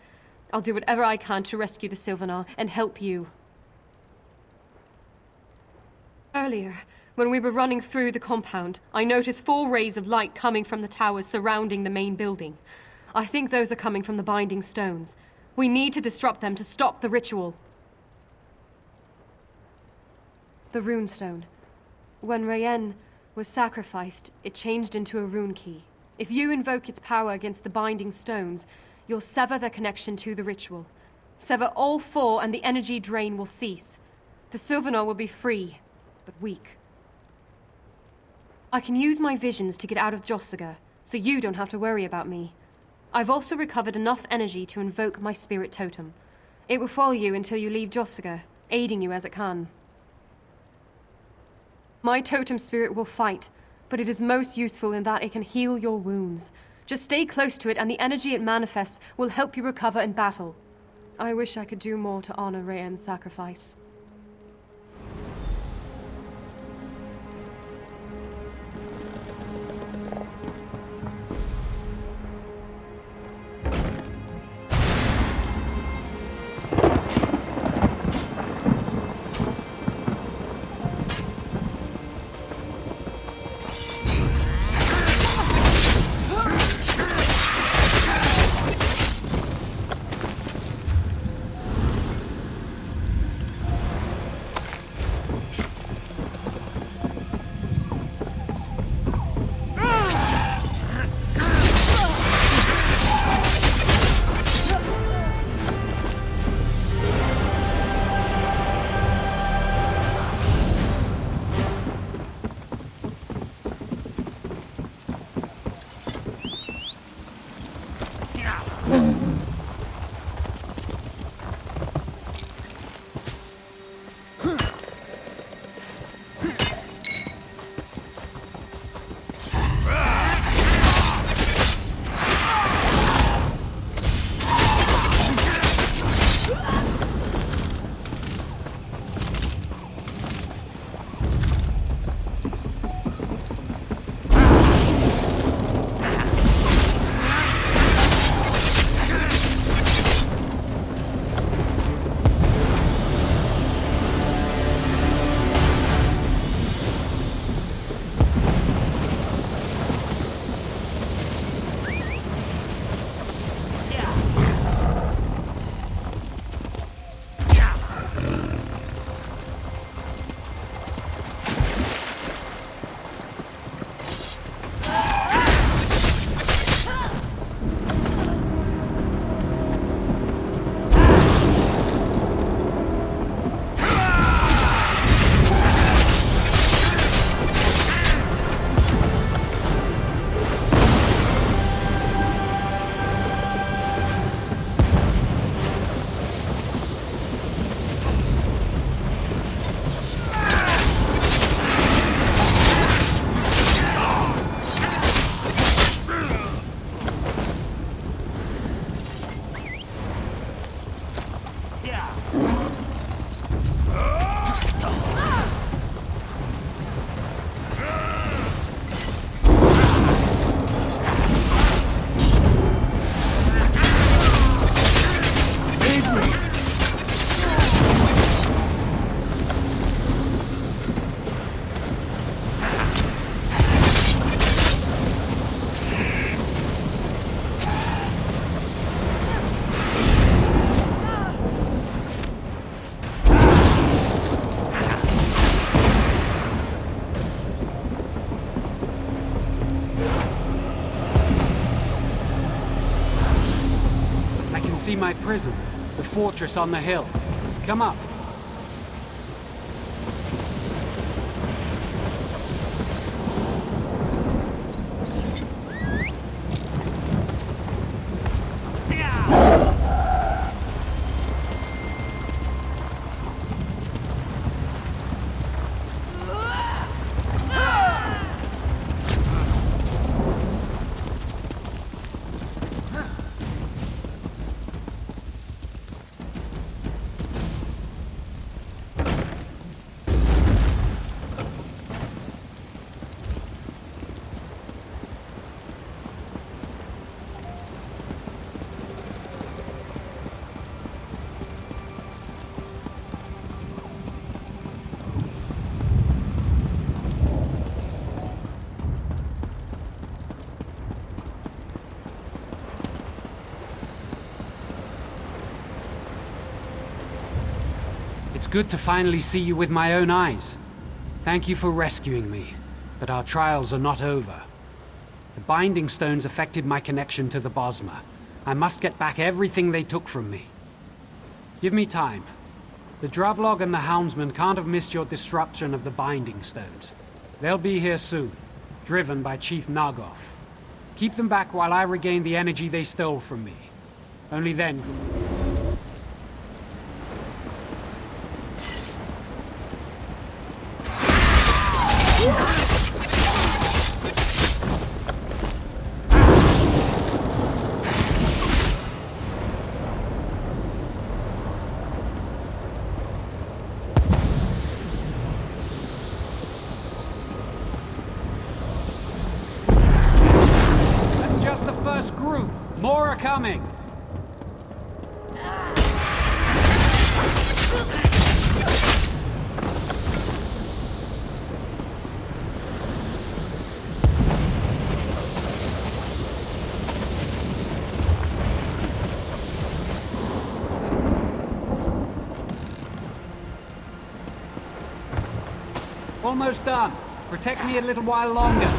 S16: I'll do whatever I can to rescue the Sylvanar and help you. Earlier, when we were running through the compound, I noticed 4 rays of light coming from the towers surrounding the main building. I think those are coming from the binding stones. We need to disrupt them to stop the ritual. The runestone. When Rayan was sacrificed, it changed into a rune key. If you invoke its power against the binding stones, you'll sever their connection to the ritual. Sever all 4 and the energy drain will cease. The Sylvanar will be free, but weak. I can use my visions to get out of Jossiger, so you don't have to worry about me. I've also recovered enough energy to invoke my spirit totem. It will follow you until you leave Jossiger, aiding you as it can. My totem spirit will fight, but it is most useful in that it can heal your wounds. Just stay close to it and the energy it manifests will help you recover in battle. I wish I could do more to honor Rayan's sacrifice.
S15: see my prison, the fortress on the hill. Come up. It's good to finally see you with my own eyes. Thank you for rescuing me, but our trials are not over. The Binding Stones affected my connection to the Bosmer. I must get back everything they took from me. Give me time. The Drublog and the Houndsman can't have missed your disruption of the Binding Stones. They'll be here soon, driven by Chief Nagoth. Keep them back while I regain the energy they stole from me. Only then... That's just the first group. More are coming. Almost done. Protect me a little while longer.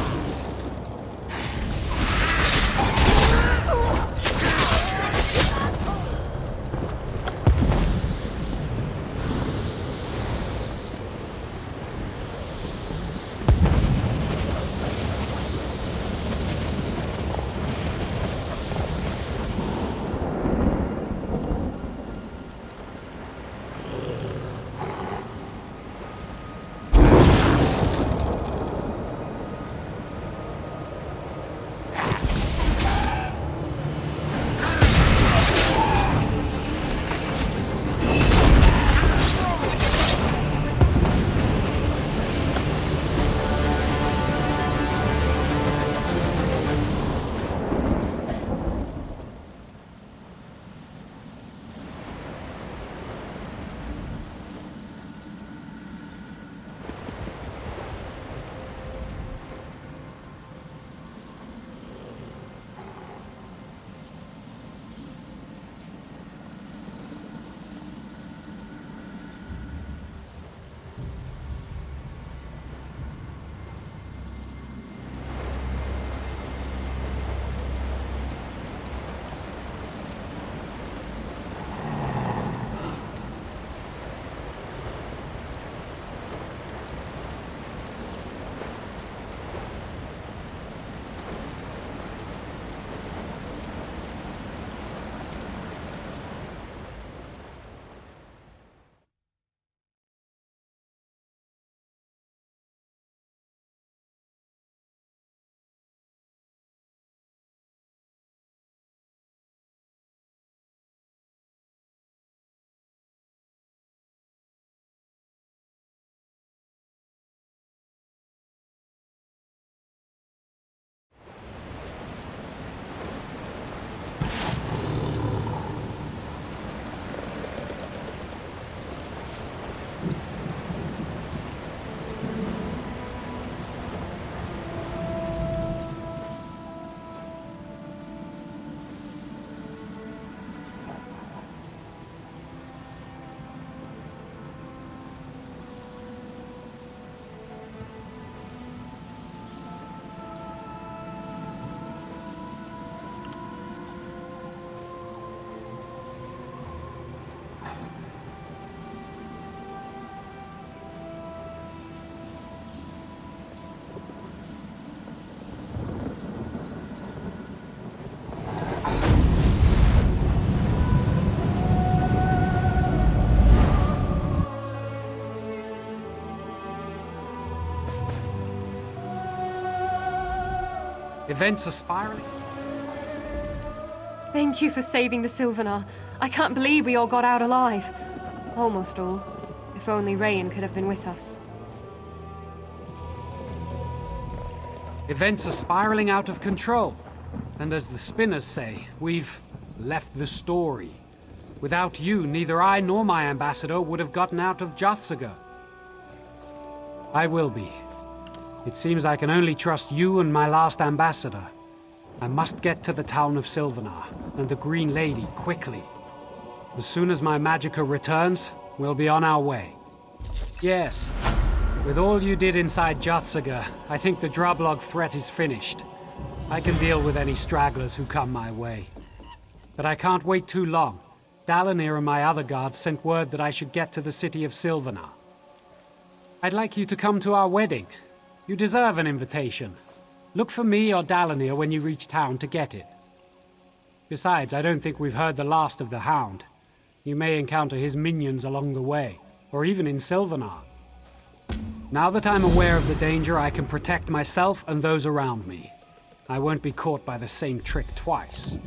S15: Events are spiraling.
S16: Thank you for saving the Sylvanar. I can't believe we all got out alive. Almost all. If only Rayan could have been with us.
S15: Events are spiraling out of control. And as the spinners say, we've left the story. Without you, neither I nor my ambassador would have gotten out of Juthsaga. I will be. It seems I can only trust you and my last ambassador. I must get to the town of Sylvanar and the Green Lady quickly. As soon as my magicka returns, we'll be on our way. Yes, with all you did inside Juthsaga, I think the Drublog threat is finished. I can deal with any stragglers who come my way. But I can't wait too long. Dalinir and my other guards sent word that I should get to the city of Sylvanar. I'd like you to come to our wedding. You deserve an invitation. Look for me or Dalinir when you reach town to get it. Besides, I don't think we've heard the last of the Hound. You may encounter his minions along the way, or even in Sylvanar. Now that I'm aware of the danger, I can protect myself and those around me. I won't be caught by the same trick twice.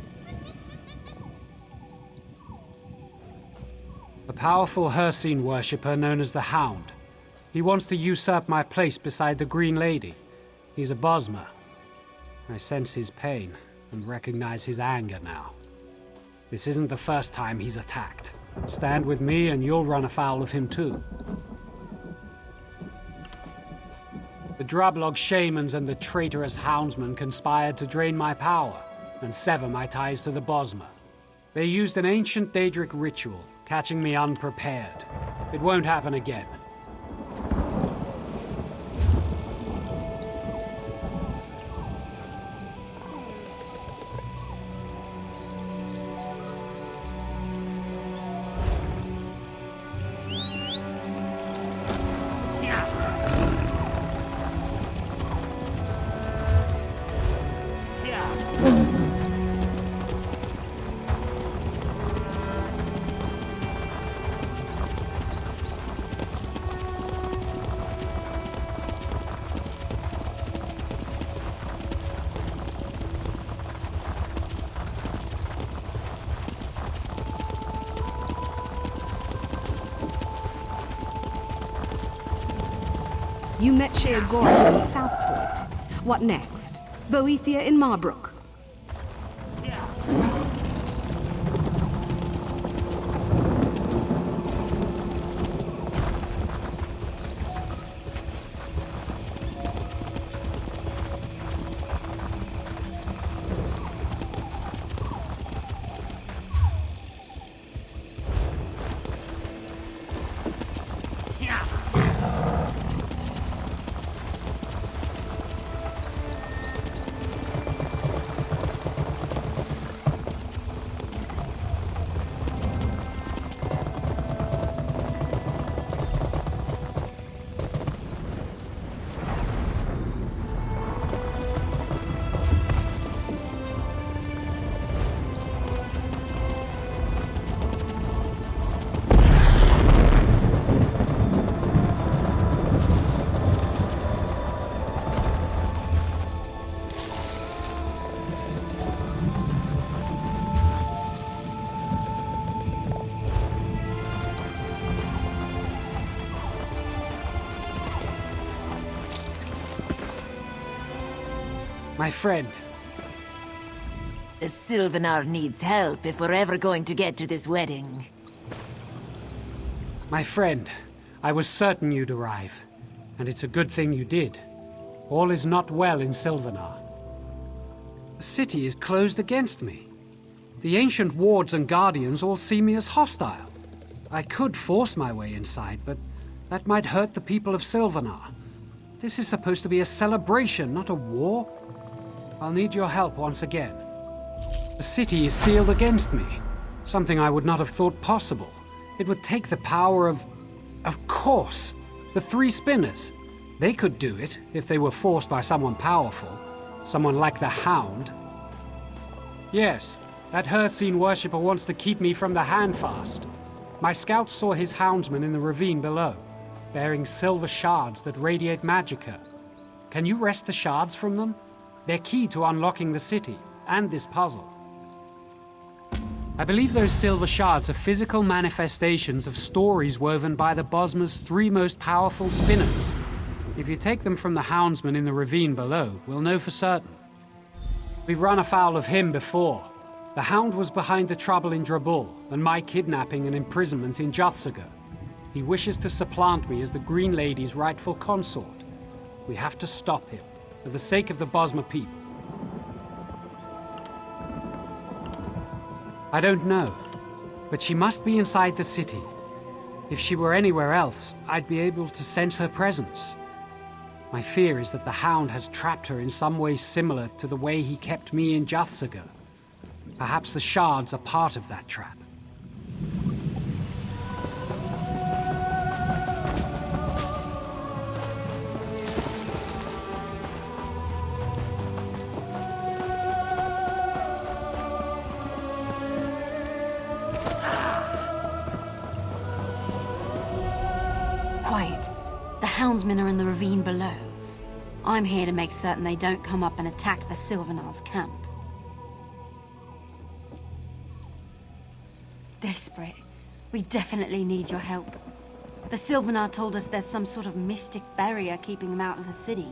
S15: A powerful Hircine worshipper known as the Hound. He wants to usurp my place beside the Green Lady. He's a Bosmer. I sense his pain and recognize his anger now. This isn't the first time he's attacked. Stand with me and you'll run afoul of him too. The Drublog shamans and the traitorous houndsmen conspired to drain my power and sever my ties to the Bosmer. They used an ancient Daedric ritual, catching me unprepared. It won't happen again.
S2: You met Sheagora in Southport. What next? Boethia in Marbrook.
S15: My friend.
S18: The Sylvanar needs help if we're ever going to get to this wedding.
S15: My friend, I was certain you'd arrive. And it's a good thing you did. All is not well in Sylvanar. The city is closed against me. The ancient wards and guardians all see me as hostile. I could force my way inside, but that might hurt the people of Sylvanar. This is supposed to be a celebration, not a war. I'll need your help once again. The city is sealed against me, something I would not have thought possible. It would take the power of course, the three spinners. They could do it if they were forced by someone powerful, someone like the Hound. Yes, that Hircine worshipper wants to keep me from the Handfast. My scouts saw his houndsmen in the ravine below, bearing silver shards that radiate magicka. Can you wrest the shards from them? They're key to unlocking the city and this puzzle. I believe those silver shards are physical manifestations of stories woven by the Bosmer's 3 most powerful spinners. If you take them from the houndsman in the ravine below, we'll know for certain. We've run afoul of him before. The Hound was behind the trouble in Drabul, and my kidnapping and imprisonment in Juthsaga. He wishes to supplant me as the Green Lady's rightful consort. We have to stop him, for the sake of the Bosmer people. I don't know, but she must be inside the city. If she were anywhere else, I'd be able to sense her presence. My fear is that the Hound has trapped her in some way similar to the way he kept me in Juthsaga. Perhaps the shards are part of that trap.
S2: Quiet. The houndsmen are in the ravine below. I'm here to make certain they don't come up and attack the Sylvanar's camp. Desperate. We definitely need your help. The Sylvanar told us there's some sort of mystic barrier keeping them out of the city.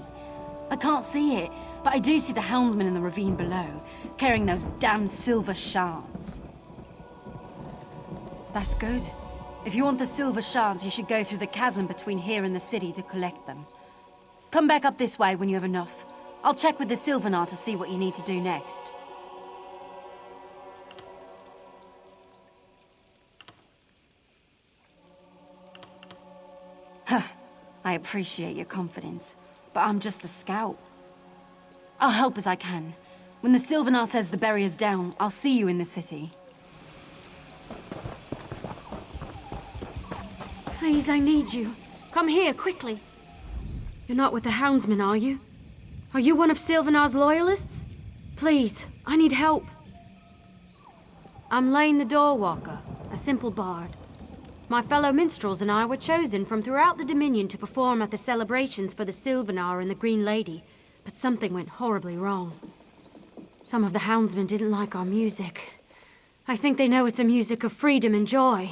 S2: I can't see it, but I do see the houndsmen in the ravine below, carrying those damn silver shards. That's good. If you want the silver shards, you should go through the chasm between here and the city to collect them. Come back up this way when you have enough. I'll check with the Sylvanar to see what you need to do next. I appreciate your confidence, but I'm just a scout. I'll help as I can. When the Sylvanar says the barrier's down, I'll see you in the city.
S16: Please, I need you. Come here, quickly. You're not with the houndsmen, are you? Are you one of Sylvanar's loyalists? Please, I need help. I'm Lane the Doorwalker, a simple bard. My fellow minstrels and I were chosen from throughout the Dominion to perform at the celebrations for the Sylvanar and the Green Lady, but something went horribly wrong. Some of the houndsmen didn't like our music. I think they know it's a music of freedom and joy.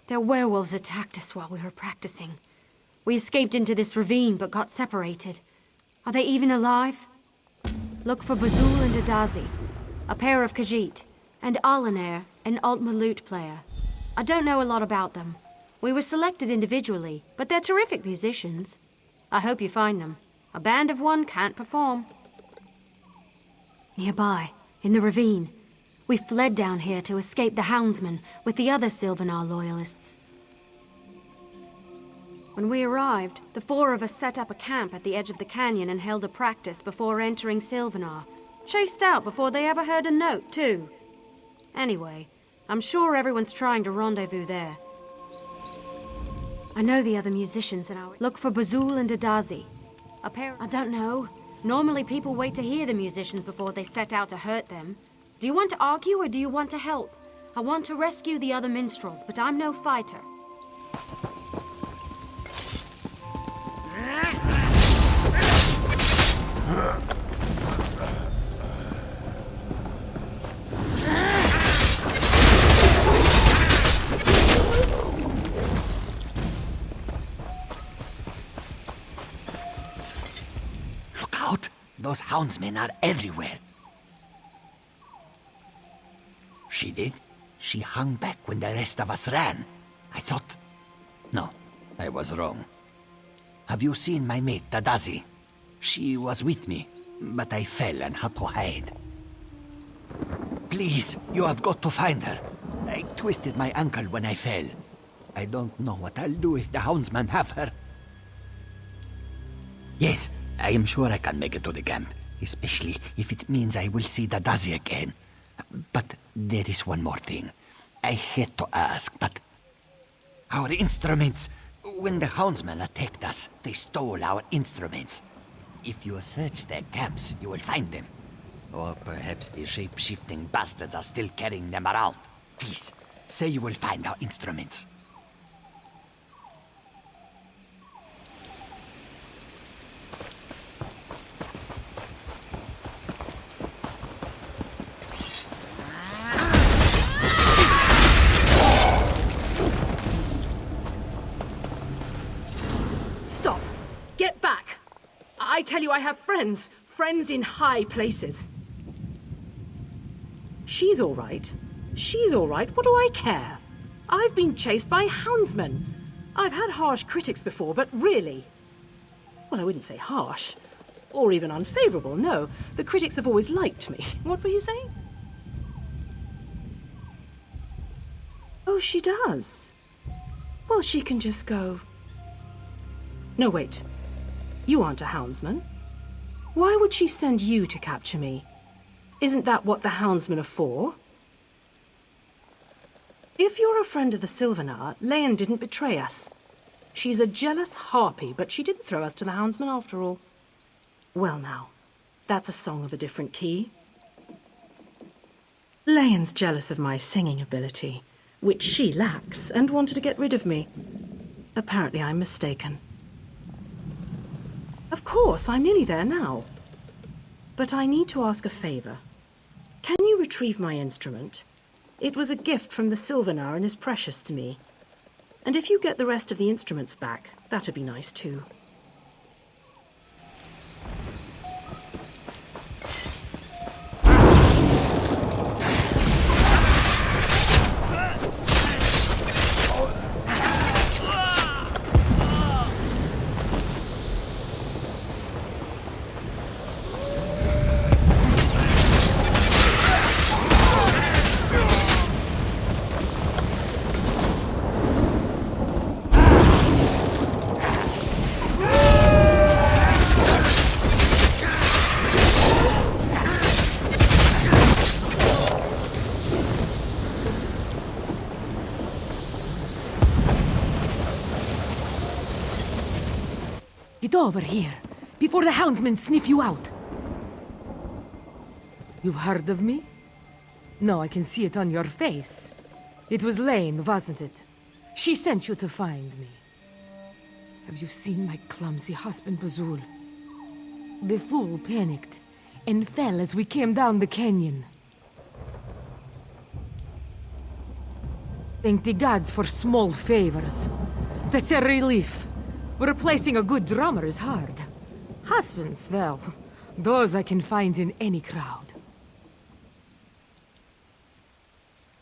S16: Their werewolves attacked us while we were practicing. We escaped into this ravine, but got separated. Are they even alive? Look for Bazul and Adazi, a pair of Khajiit, and Alanair, an Altmer lute player. I don't know a lot about them. We were selected individually, but they're terrific musicians. I hope you find them. A band of one can't perform. Nearby, in the ravine, we fled down here to escape the houndsmen with the other Sylvanar loyalists. When we arrived, the 4 of us set up a camp at the edge of the canyon and held a practice before entering Sylvanar. Chased out before they ever heard a note, too. Anyway, I'm sure everyone's trying to rendezvous there. I know the other musicians in our... Look for Bazul and Adazi. A pair... I don't know. Normally people wait to hear the musicians before they set out to hurt them. Do you want to argue or do you want to help? I want to rescue the other minstrels, but I'm no fighter.
S19: Look out! Those houndsmen are everywhere. She did. She hung back when the rest of us ran. I thought... No, I was wrong. Have you seen my mate, Adazi? She was with me, but I fell and had to hide. Please, you have got to find her. I twisted my ankle when I fell. I don't know what I'll do if the houndsmen have her. Yes, I am sure I can make it to the camp, especially if it means I will see Adazi again. But there is one more thing. I hate to ask, but... Our instruments... When the houndsmen attacked us, they stole our instruments. If you search their camps, you will find them. Or perhaps the shape-shifting bastards are still carrying them around. Please, say you will find our instruments.
S6: tell you I have friends. Friends in high places. She's all right. She's all right. What do I care? I've been chased by houndsmen. I've had harsh critics before, but really... Well, I wouldn't say harsh. Or even unfavorable, no. The critics have always liked me. What were you saying? Oh, she does. Well, she can just go... No, wait. You aren't a houndsman. Why would she send you to capture me? Isn't that what the houndsmen are for? If you're a friend of the Sylvanar, Leyen didn't betray us. She's a jealous harpy, but she didn't throw us to the houndsmen after all. Well now, that's a song of a different key. Leyen's jealous of my singing ability, which she lacks, and wanted to get rid of me. Apparently I'm mistaken. Of course, I'm nearly there now. But I need to ask a favor. Can you retrieve my instrument? It was a gift from the Sylvanar and is precious to me. And if you get the rest of the instruments back, that'd be nice too.
S20: Get over here, before the houndsmen sniff you out. You've heard of me? No, I can see it on your face. It was Lane, wasn't it? She sent you to find me. Have you seen my clumsy husband, Bazul? The fool panicked and fell as we came down the canyon. Thank the gods for small favors. That's a relief. Replacing a good drummer is hard. Husbands, well, those I can find in any crowd.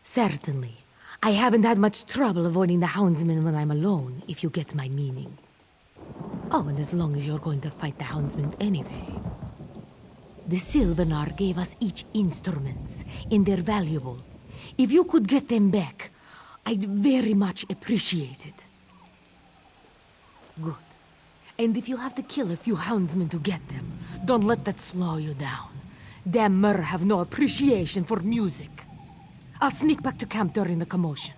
S20: Certainly. I haven't had much trouble avoiding the houndsmen when I'm alone, if you get my meaning. Oh, and as long as you're going to fight the houndsmen anyway. The Sylvanar gave us each instruments, and they're valuable. If you could get them back, I'd very much appreciate it. Good. And if you have to kill a few houndsmen to get them, don't let that slow you down. Them Mur have no appreciation for music. I'll sneak back to camp during the commotion.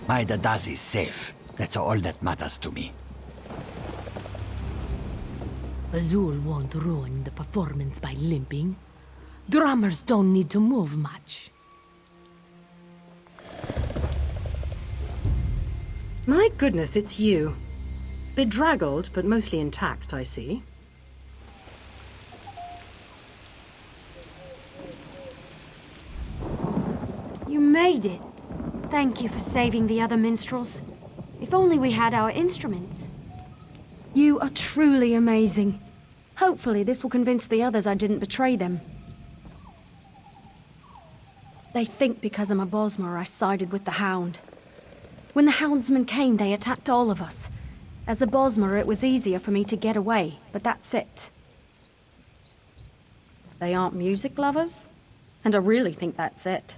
S19: My Dadazi's safe. That's all that matters to me.
S20: Azul won't ruin the performance by limping. Drummers don't need to move much.
S6: My goodness, it's you. Bedraggled, but mostly intact, I see.
S8: You made it. Thank you for saving the other minstrels. If only we had our instruments. You are truly amazing. Hopefully this will convince the others I didn't betray them. They think because I'm a Bosmer I sided with the Hound. When the Houndsmen came, they attacked all of us. As a Bosmer, it was easier for me to get away, but that's it. They aren't music lovers? And I really think that's it.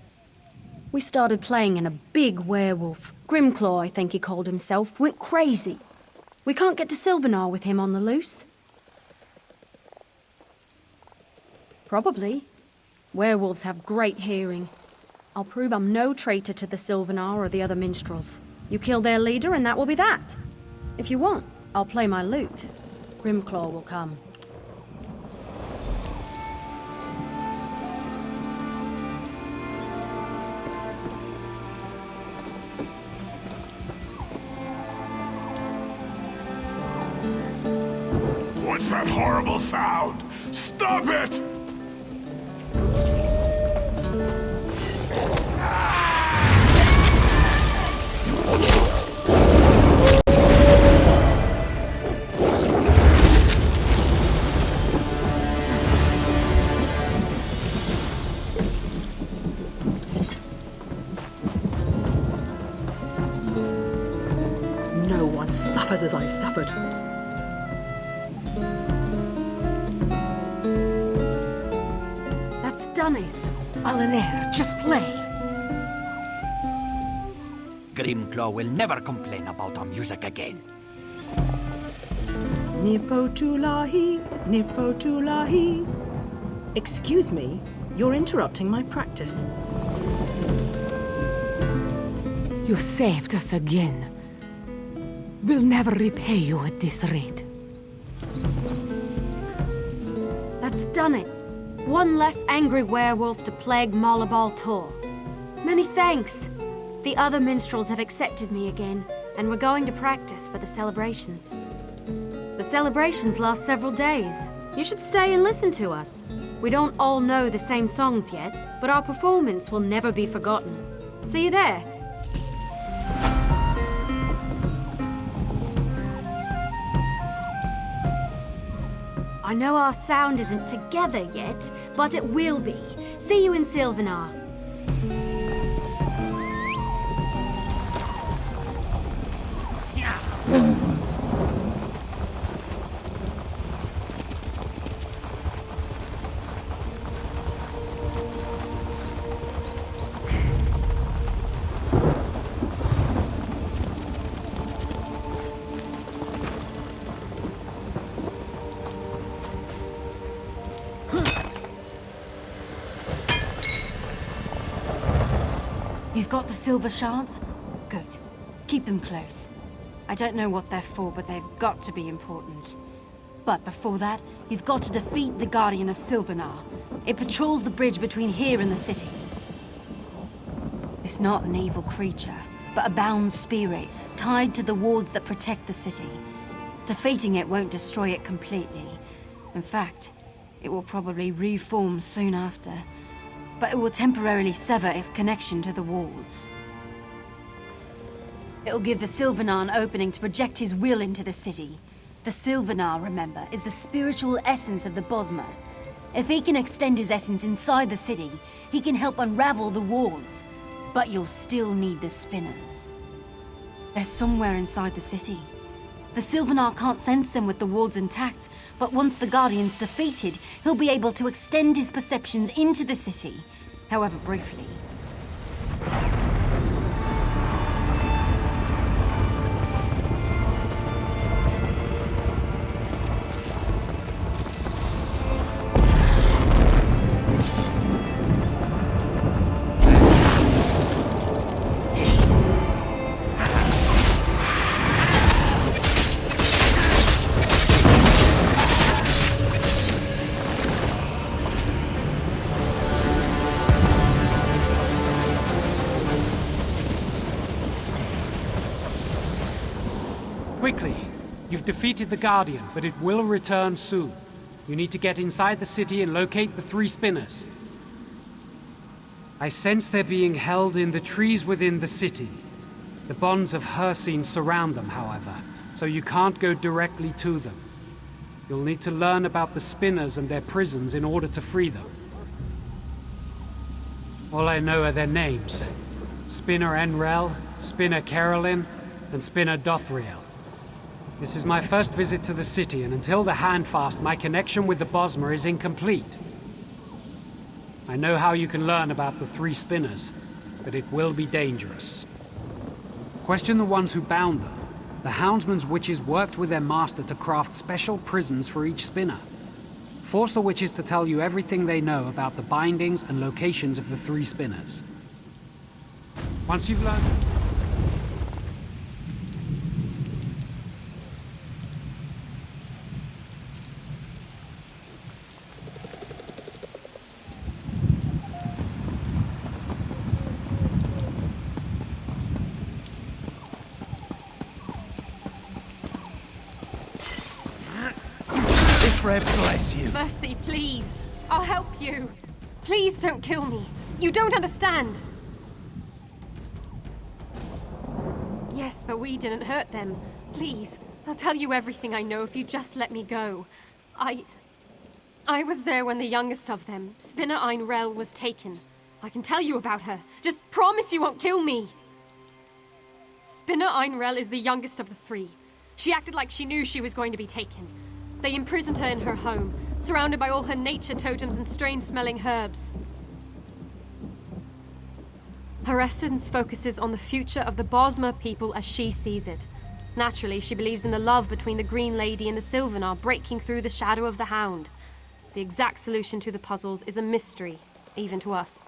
S8: We started playing and a big werewolf, Grimclaw I think he called himself, went crazy. We can't get to Sylvanar with him on the loose. Probably. Werewolves have great hearing. I'll prove I'm no traitor to the Sylvanar or the other minstrels. You kill their leader and that will be that. If you want, I'll play my lute. Grimclaw will come.
S14: What's that horrible sound? Stop it!
S6: No one suffers as I've suffered.
S8: That's Dunnies. Alanair, just play.
S19: Grimclaw will never complain about our music again.
S6: Nipotulahi, Nipotulahi. Excuse me, you're interrupting my practice.
S20: You saved us again. We'll never repay you at this rate.
S8: That's done it. One less angry werewolf to plague Malabal Tor. Many thanks. The other minstrels have accepted me again, and we're going to practice for the celebrations. The celebrations last several days. You should stay and listen to us. We don't all know the same songs yet, but our performance will never be forgotten. See you there. I know our sound isn't together yet, but it will be. See you in Sylvanar. You've got the silver shards? Good. Keep them close. I don't know what they're for, but they've got to be important. But before that, you've got to defeat the Guardian of Sylvanar. It patrols the bridge between here and the city. It's not an evil creature, but a bound spirit, tied to the wards that protect the city. Defeating it won't destroy it completely. In fact, it will probably reform soon after. But it will temporarily sever its connection to the wards. It'll give the Sylvanar an opening to project his will into the city. The Sylvanar, remember, is the spiritual essence of the Bosmer. If he can extend his essence inside the city, he can help unravel the wards. But you'll still need the spinners. They're somewhere inside the city. The Sylvanar can't sense them with the wards intact, but once the Guardian's defeated, he'll be able to extend his perceptions into the city, however briefly.
S15: Quickly. You've defeated the Guardian, but it will return soon. You need to get inside the city and locate the 3 spinners. I sense they're being held in the trees within the city. The bonds of Hircine surround them, however, so you can't go directly to them. You'll need to learn about the spinners and their prisons in order to free them. All I know are their names. Spinner Enrel, Spinner Carolyn, and Spinner Dothriel. This is my first visit to the city, and until the Handfast, my connection with the Bosmer is incomplete. I know how you can learn about the 3 spinners, but it will be dangerous. Question the ones who bound them. The Houndsman's witches worked with their master to craft special prisons for each spinner. Force the witches to tell you everything they know about the bindings and locations of the 3 spinners. Once you've learned...
S12: Fred bless you.
S16: Mercy, please. I'll help you. Please don't kill me. You don't understand. Yes, but we didn't hurt them. Please, I'll tell you everything I know if you just let me go. I was there when the youngest of them, Spinner Einrel, was taken. I can tell you about her. Just promise you won't kill me. Spinner Einrel is the youngest of the 3. She acted like she knew she was going to be taken. They imprisoned her in her home, surrounded by all her nature totems and strange-smelling herbs. Her essence focuses on the future of the Bosmer people as she sees it. Naturally, she believes in the love between the Green Lady and the Sylvanar breaking through the shadow of the Hound. The exact solution to the puzzles is a mystery, even to us.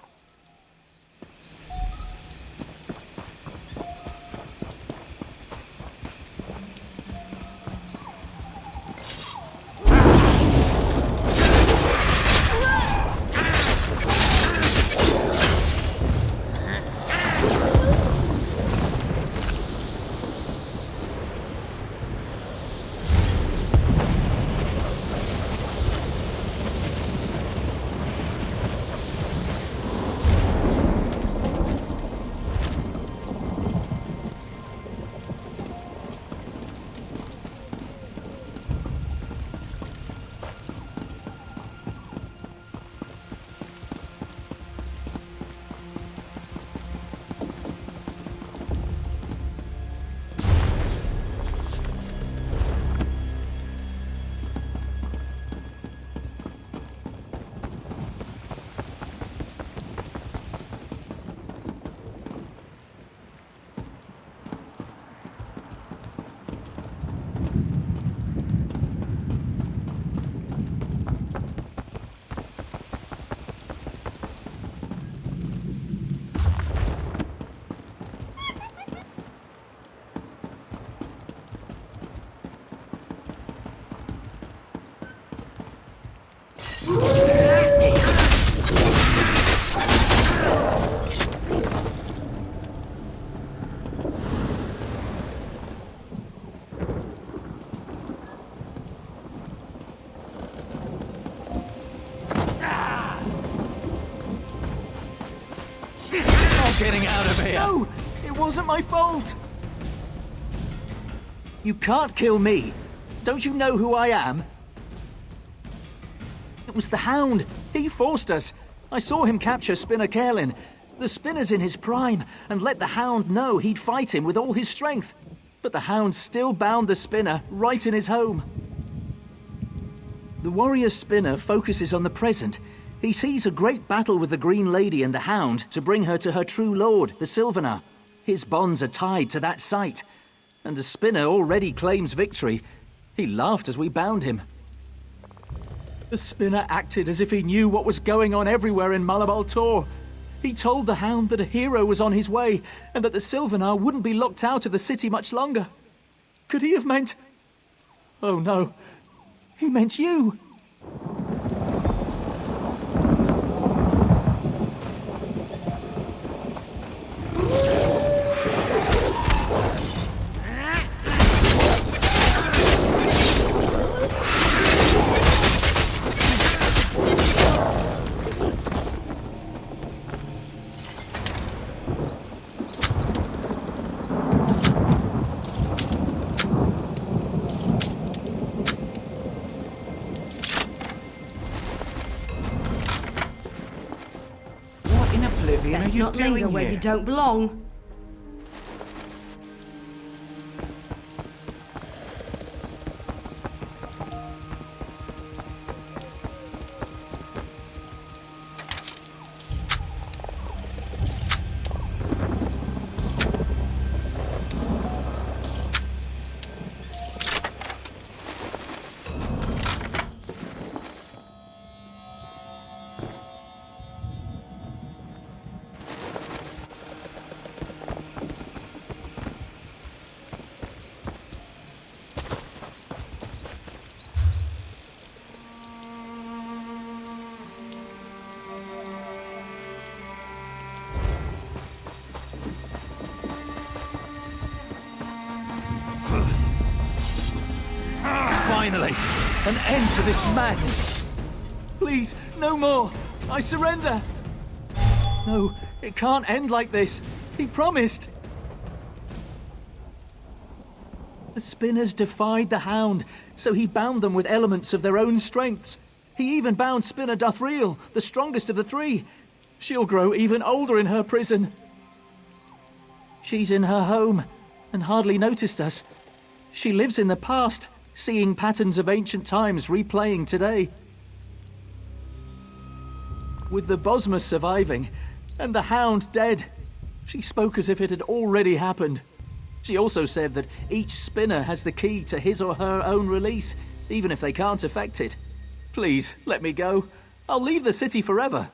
S12: Getting out of here! No! It wasn't my fault! You can't kill me! Don't you know who I am? It was the Hound! He forced us! I saw him capture Spinner Carolyn. The Spinner's in his prime, and let the Hound know he'd fight him with all his strength. But the Hound still bound the Spinner right in his home. The warrior Spinner focuses on the present. He sees a great battle with the Green Lady and the Hound to bring her to her true lord, the Sylvanar. His bonds are tied to that site, and the Spinner already claims victory. He laughed as we bound him. The Spinner acted as if he knew what was going on everywhere in Malabal Tor. He told the Hound that a hero was on his way, and that the Sylvanar wouldn't be locked out of the city much longer. Could he have meant... Oh no, he meant you!
S2: Best not linger where you don't belong.
S12: Finally, an end to this madness. Please, no more. I surrender. No, it can't end like this. He promised. The spinners defied the Hound, so he bound them with elements of their own strengths. He even bound Spinner Dothriel, the strongest of the three. She'll grow even older in her prison. She's in her home and hardly noticed us. She lives in the past, seeing patterns of ancient times replaying today. With the Bosma surviving, and the Hound dead, she spoke as if it had already happened. She also said that each spinner has the key to his or her own release, even if they can't affect it. Please, let me go. I'll leave the city forever.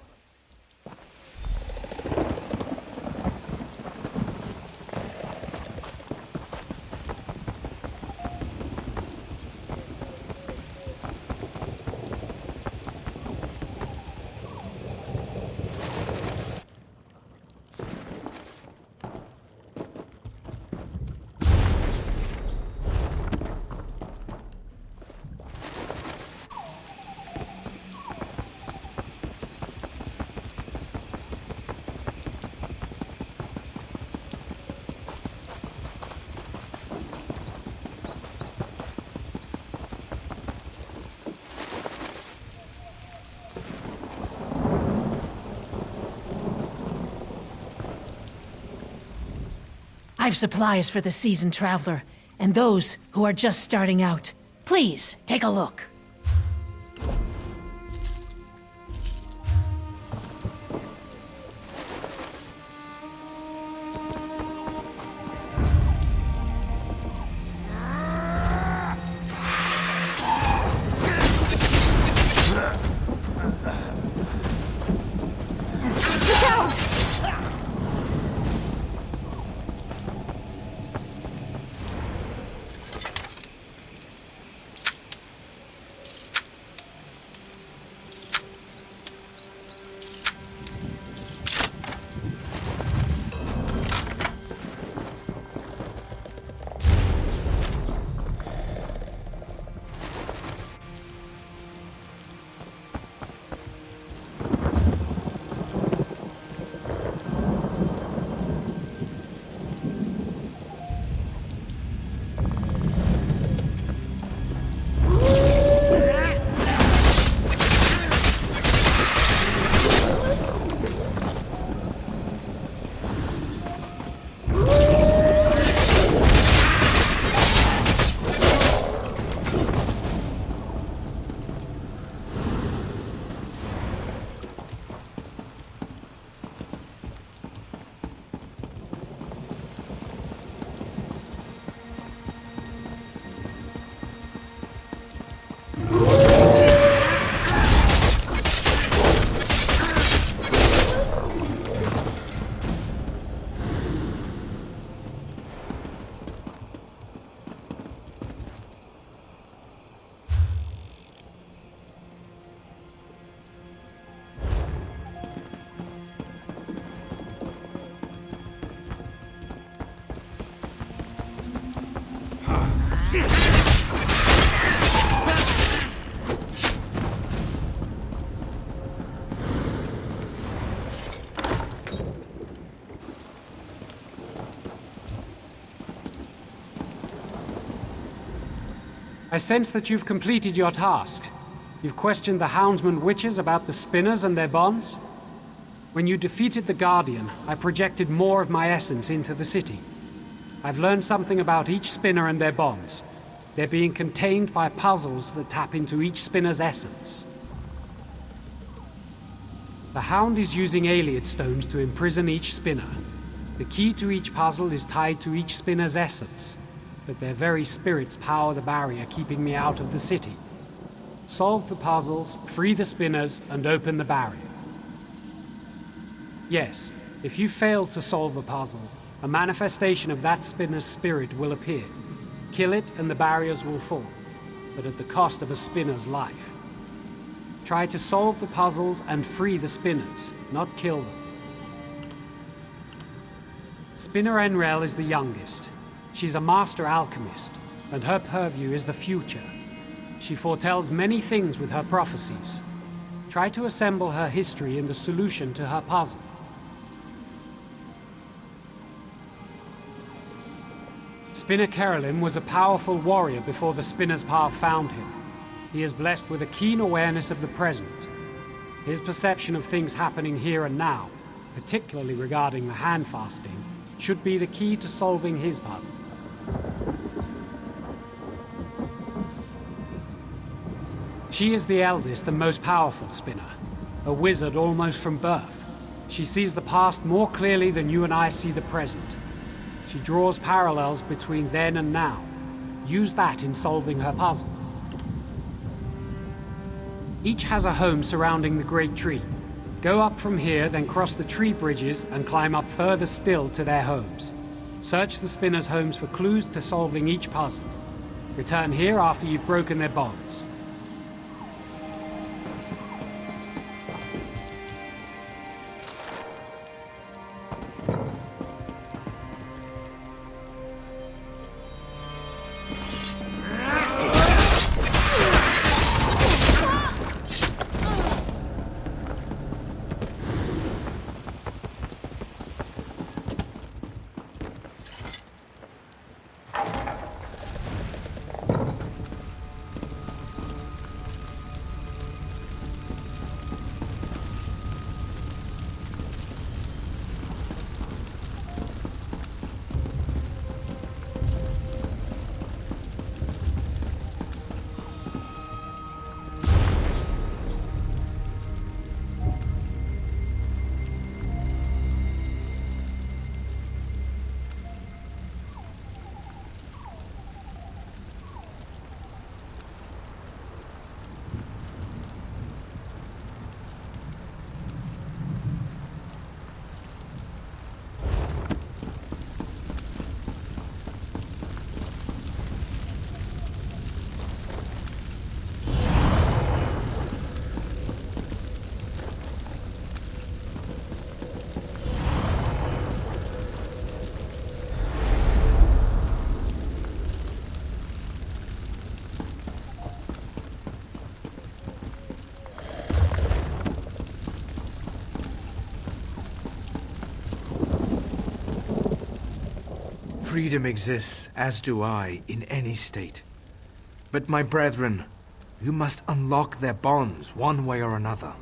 S20: I've supplies for the seasoned traveler, and those who are just starting out. Please, take a look.
S15: I sense that you've completed your task. You've questioned the Houndsman witches about the spinners and their bonds? When you defeated the Guardian, I projected more of my essence into the city. I've learned something about each spinner and their bonds. They're being contained by puzzles that tap into each spinner's essence. The Hound is using Ayleid stones to imprison each spinner. The key to each puzzle is tied to each spinner's essence, but their very spirits power the barrier keeping me out of the city. Solve the puzzles, free the spinners, and open the barrier. Yes, if you fail to solve a puzzle, a manifestation of that spinner's spirit will appear. Kill it and the barriers will fall, but at the cost of a spinner's life. Try to solve the puzzles and free the spinners, not kill them. Spinner Enrel is the youngest. She's a master alchemist, and her purview is the future. She foretells many things with her prophecies. Try to assemble her history in the solution to her puzzle. Spinner Carolyn was a powerful warrior before the spinner's path found him. He is blessed with a keen awareness of the present. His perception of things happening here and now, particularly regarding the hand fasting, should be the key to solving his puzzle. She is the eldest and most powerful spinner, a wizard almost from birth. She sees the past more clearly than you and I see the present. She draws parallels between then and now. Use that in solving her puzzle. Each has a home surrounding the Great Tree. Go up from here, then cross the tree bridges and climb up further still to their homes. Search the spinners' homes for clues to solving each puzzle. Return here after you've broken their bonds.
S3: Freedom exists, as do I, in any state. But my brethren, you must unlock their bonds one way or another.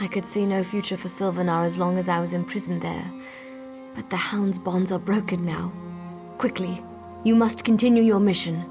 S21: I could see no future for Sylvanar as long as I was imprisoned there. But the Hound's bonds are broken now. Quickly, you must continue your mission.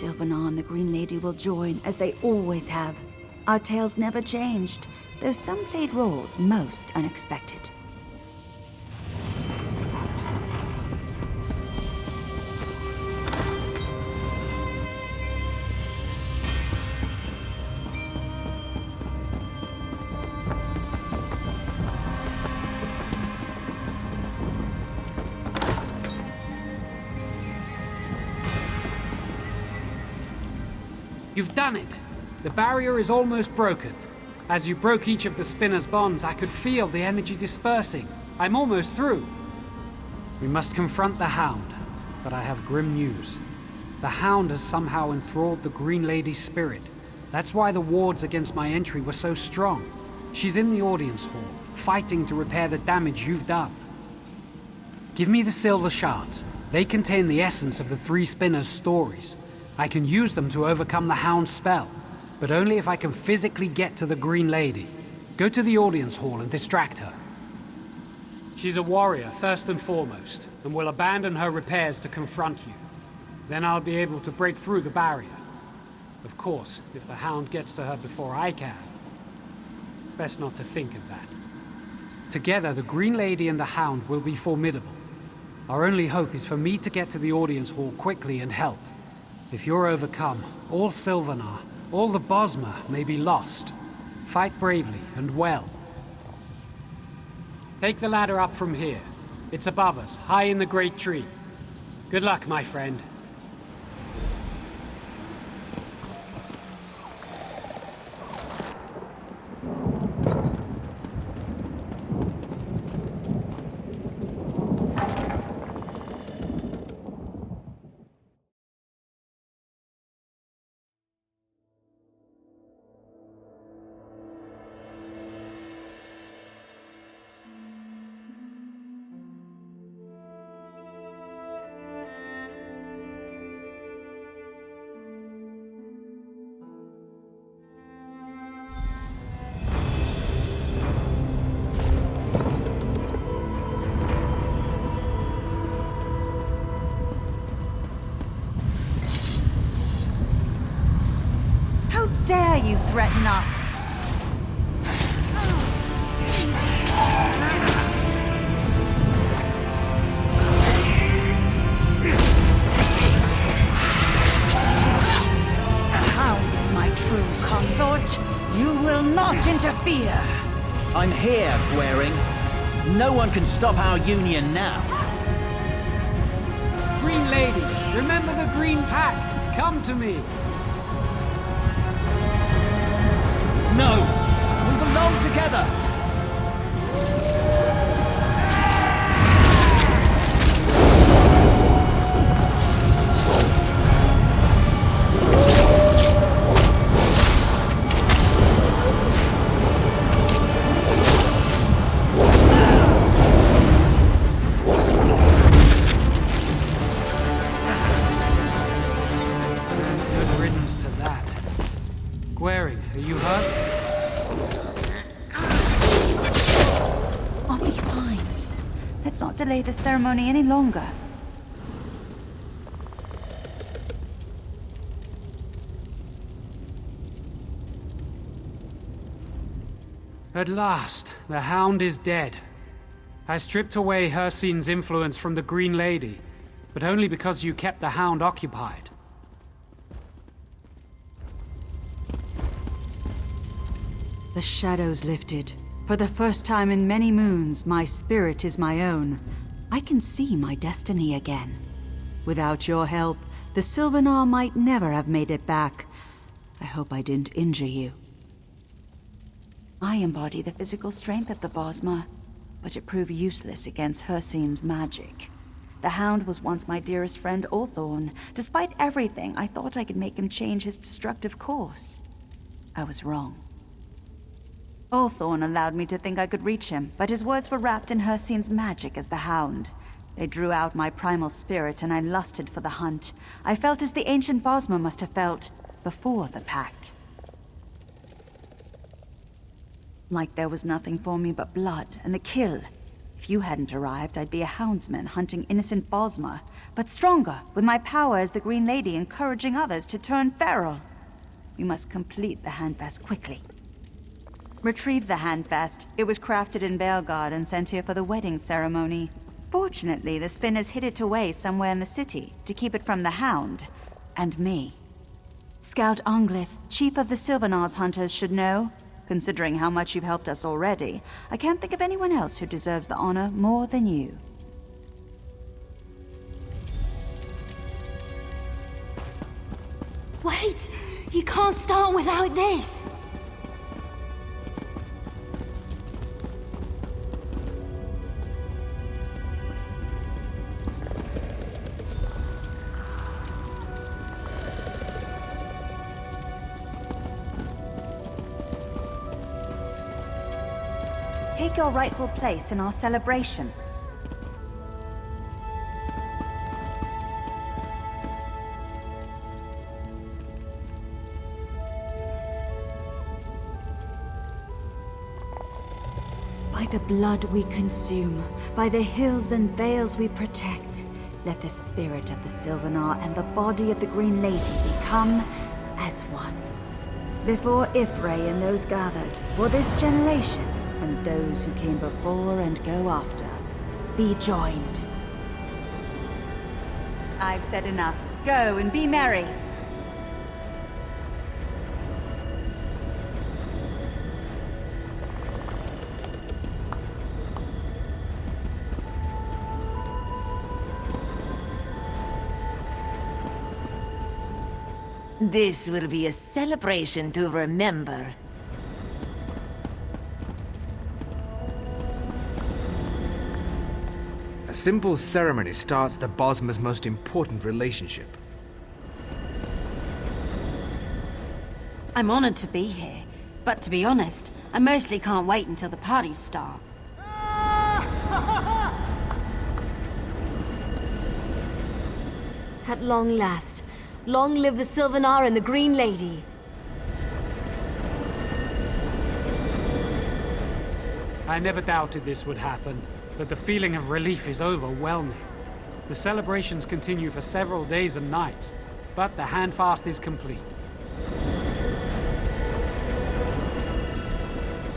S1: Sylvanar and the Green Lady will join, as they always have. Our tales never changed, though some played roles most unexpected.
S15: You've done it! The barrier is almost broken. As you broke each of the spinner's bonds, I could feel the energy dispersing. I'm almost through. We must confront the Hound, but I have grim news. The Hound has somehow enthralled the Green Lady's spirit. That's why the wards against my entry were so strong. She's in the audience hall, fighting to repair the damage you've done. Give me the silver shards. They contain the essence of the three spinners' stories. I can use them to overcome the Hound's spell, but only if I can physically get to the Green Lady. Go to the audience hall and distract her. She's a warrior, first and foremost, and will abandon her repairs to confront you. Then I'll be able to break through the barrier. Of course, if the Hound gets to her before I can. Best not to think of that. Together, the Green Lady and the Hound will be formidable. Our only hope is for me to get to the audience hall quickly and help. If you're overcome, all Sylvanar, all the Bosmer may be lost. Fight bravely and well. Take the ladder up from here. It's above us, high in the great tree. Good luck, my friend.
S1: Dare you threaten us? The Hound is my true consort. You will not interfere.
S12: I'm here, Gwaring. No one can stop our union now.
S15: Green Lady, remember the Green Pact. Come to me.
S12: No! We belong together!
S15: Good riddance to that. Gwaring, are you hurt?
S1: I'll be fine. Let's not delay the ceremony any longer.
S15: At last, the Hound is dead. I stripped away Hircine's influence from the Green Lady, but only because you kept the Hound occupied.
S1: The shadows lifted. For the first time in many moons, my spirit is my own. I can see my destiny again. Without your help, the Sylvanar might never have made it back. I hope I didn't injure you. I embody the physical strength of the Bosmer, but it proved useless against Hircine's magic. The Hound was once my dearest friend Ulthorn. Despite everything, I thought I could make him change his destructive course. I was wrong. Ulthorn allowed me to think I could reach him, but his words were wrapped in Hircine's magic as the Hound. They drew out my primal spirit, and I lusted for the hunt. I felt as the ancient Bosmer must have felt before the pact. Like there was nothing for me but blood and the kill. If you hadn't arrived, I'd be a houndsman hunting innocent Bosmer, but stronger, with my power as the Green Lady encouraging others to turn feral. We must complete the handbast quickly. Retrieve the handbast. It was crafted in Belgard and sent here for the wedding ceremony. Fortunately, the spinners hid it away somewhere in the city to keep it from the Hound and me. Scout Anglith, chief of the Sylvanar's hunters, should know. Considering how much you've helped us already, I can't think of anyone else who deserves the honor more than you.
S7: Wait! You can't start without this!
S1: Take your rightful place in our celebration. By the blood we consume, by the hills and vales we protect, let the spirit of the Sylvanar and the body of the Green Lady become as one. Before Ifray and those gathered, for this generation, and those who came before and go after, be joined. I've said enough. Go and be merry.
S18: This will be a celebration to remember.
S4: A simple ceremony starts the Bosmer's most important relationship.
S2: I'm honored to be here, but to be honest, I mostly can't wait until the parties start.
S21: At long last, long live the Sylvanar and the Green Lady.
S15: I never doubted this would happen, but the feeling of relief is overwhelming. The celebrations continue for several days and nights, but the handfast is complete.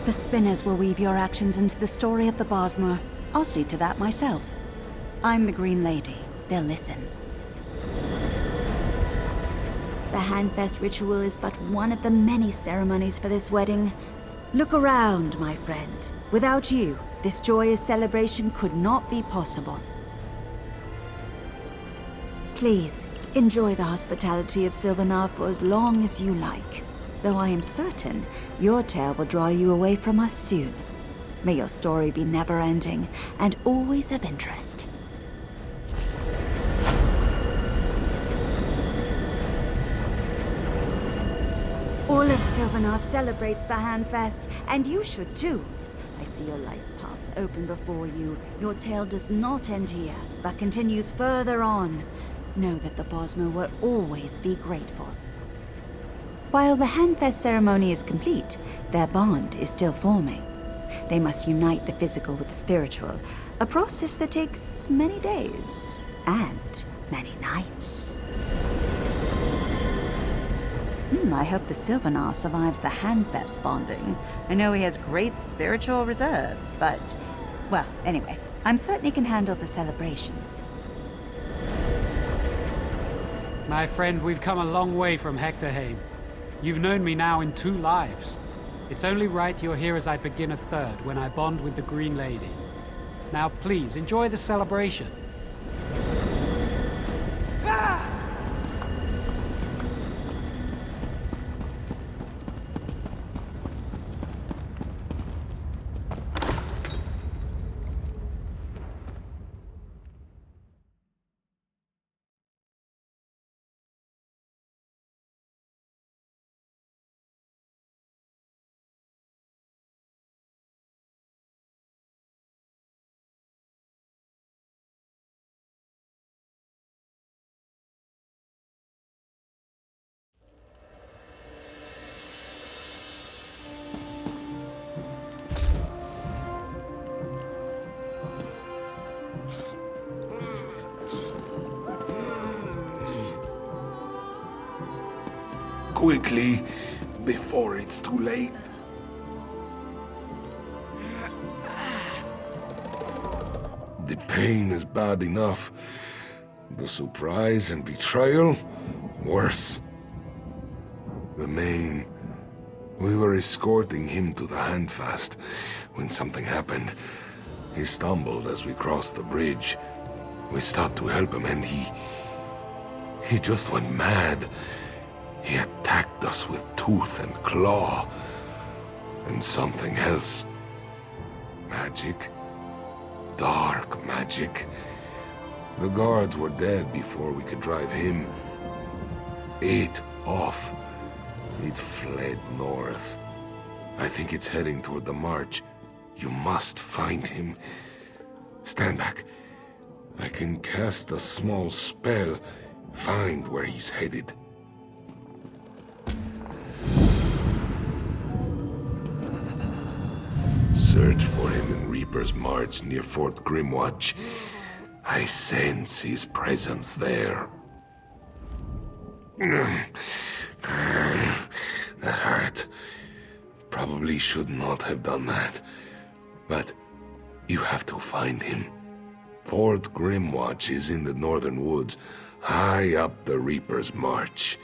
S1: The spinners will weave your actions into the story of the Bosmer. I'll see to that myself. I'm the Green Lady. They'll listen. The Handfest ritual is but one of the many ceremonies for this wedding. Look around, my friend. Without you, this joyous celebration could not be possible. Please, enjoy the hospitality of Sylvanar for as long as you like. Though I am certain your tale will draw you away from us soon. May your story be never-ending and always of interest. All of Sylvanar celebrates the Handfest, and you should too. I see your life's paths open before you. Your tale does not end here, but continues further on. Know that the Bosmer will always be grateful. While the Handfest ceremony is complete, their bond is still forming. They must unite the physical with the spiritual, a process that takes many days and many nights. I hope the Sylvanar survives the Handfest bonding. I know he has great spiritual reserves, but... well, anyway, I'm certain he can handle the celebrations.
S15: My friend, we've come a long way from Hectorheim. You've known me now in 2 lives. It's only right you're here as I begin a third, when I bond with the Green Lady. Now please, enjoy the celebration.
S11: Quickly, before it's too late. The pain is bad enough. The surprise and betrayal, worse. The Main. We were escorting him to the Handfast when something happened. He stumbled as we crossed the bridge. We stopped to help him and he just went mad. He attacked us with tooth and claw. And something else. Magic. Dark magic. The guards were dead before we could drive him. It off. It fled north. I think it's heading toward the march. You must find him. Stand back. I can cast a small spell. Find where he's headed. Search for him in Reaper's March near Fort Grimwatch. I sense his presence there.
S9: probably should not have done that. But you have to find him. Fort Grimwatch is in the northern woods, high up the Reaper's March.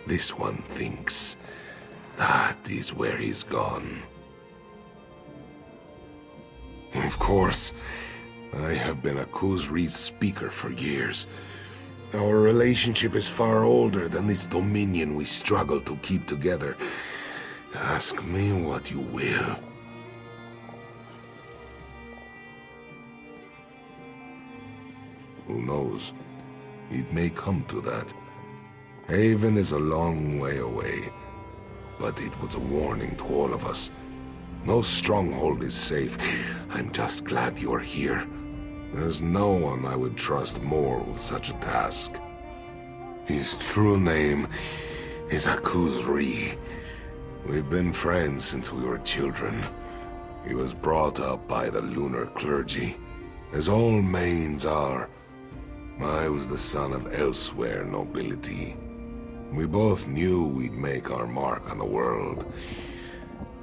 S9: This one thinks that is where he's gone. Of course, I have been a Khuzri's speaker for years. Our relationship is far older than this Dominion we struggle to keep together. Ask me what you will. Who knows? It may come to that. Haven is a long way away, but it was a warning to all of us. No stronghold is safe. I'm just glad you're here. There's no one I would trust more with such a task. His true name is Khuzri. We've been friends since we were children. He was brought up by the lunar clergy, as all Manes are. I was the son of elsewhere nobility. We both knew we'd make our mark on the world.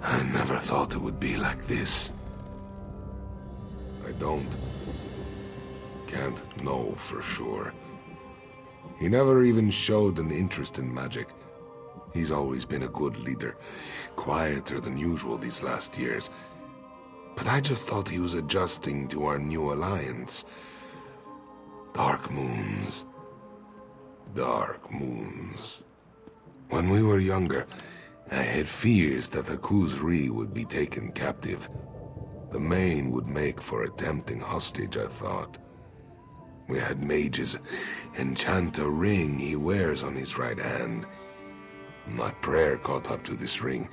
S9: I never thought it would be like this. I can't know for sure. He never even showed an interest in magic. He's always been a good leader, quieter than usual these last years. But I just thought he was adjusting to our new alliance. Dark moons. Dark moons. When we were younger, I had fears that the Khuzri would be taken captive. The Main would make for a tempting hostage, I thought. We had mages enchant a ring he wears on his right hand. My prayer caught up to this ring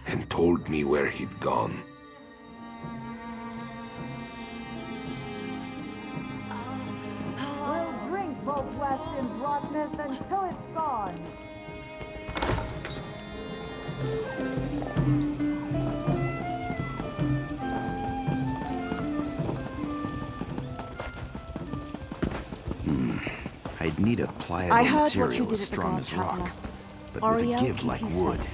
S9: and told me where he'd gone.
S22: We'll drink both Weston's rottenness until it's gone.
S23: I'd need a pliable
S7: I heard what you
S23: material
S7: did
S23: as
S7: at the
S23: strong
S7: guard,
S23: as rock,
S7: Traveler.
S23: but with a
S7: Ariel,
S23: give
S7: keep
S23: like
S7: you
S23: wood.
S7: safe.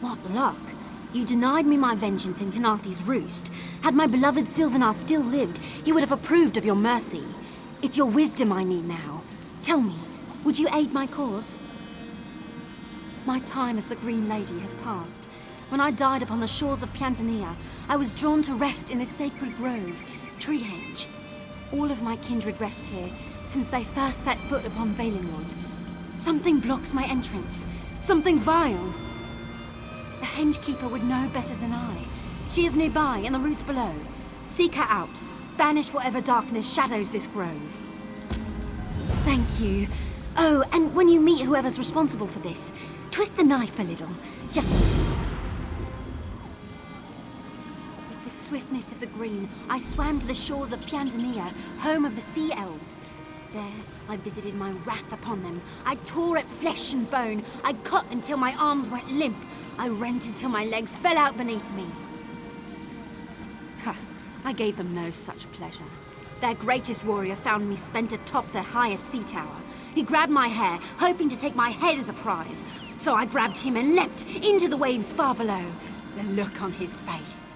S21: What luck! You denied me my vengeance in Kanathi's roost. Had my beloved Sylvanar still lived, he would have approved of your mercy. It's your wisdom I need now. Tell me, would you aid my cause? My time as the Green Lady has passed. When I died upon the shores of Piantania, I was drawn to rest in this sacred grove, Treehenge. All of my kindred rest here, since they first set foot upon Valenwood. Something blocks my entrance. Something vile. The Henge Keeper would know better than I. She is nearby, in the roots below. Seek her out. banish whatever darkness shadows this grove. Thank you. Oh, and when you meet whoever's responsible for this, twist the knife a little. Just... With the swiftness of the green, I swam to the shores of Piantania, home of the Sea Elves. There, I visited my wrath upon them. I tore at flesh and bone. I cut until my arms went limp. I rent until my legs fell out beneath me. Ha! I gave them no such pleasure. Their greatest warrior found me spent atop their highest sea tower. He grabbed my hair, hoping to take my head as a prize. So I grabbed him and leapt into the waves far below. The look on his face.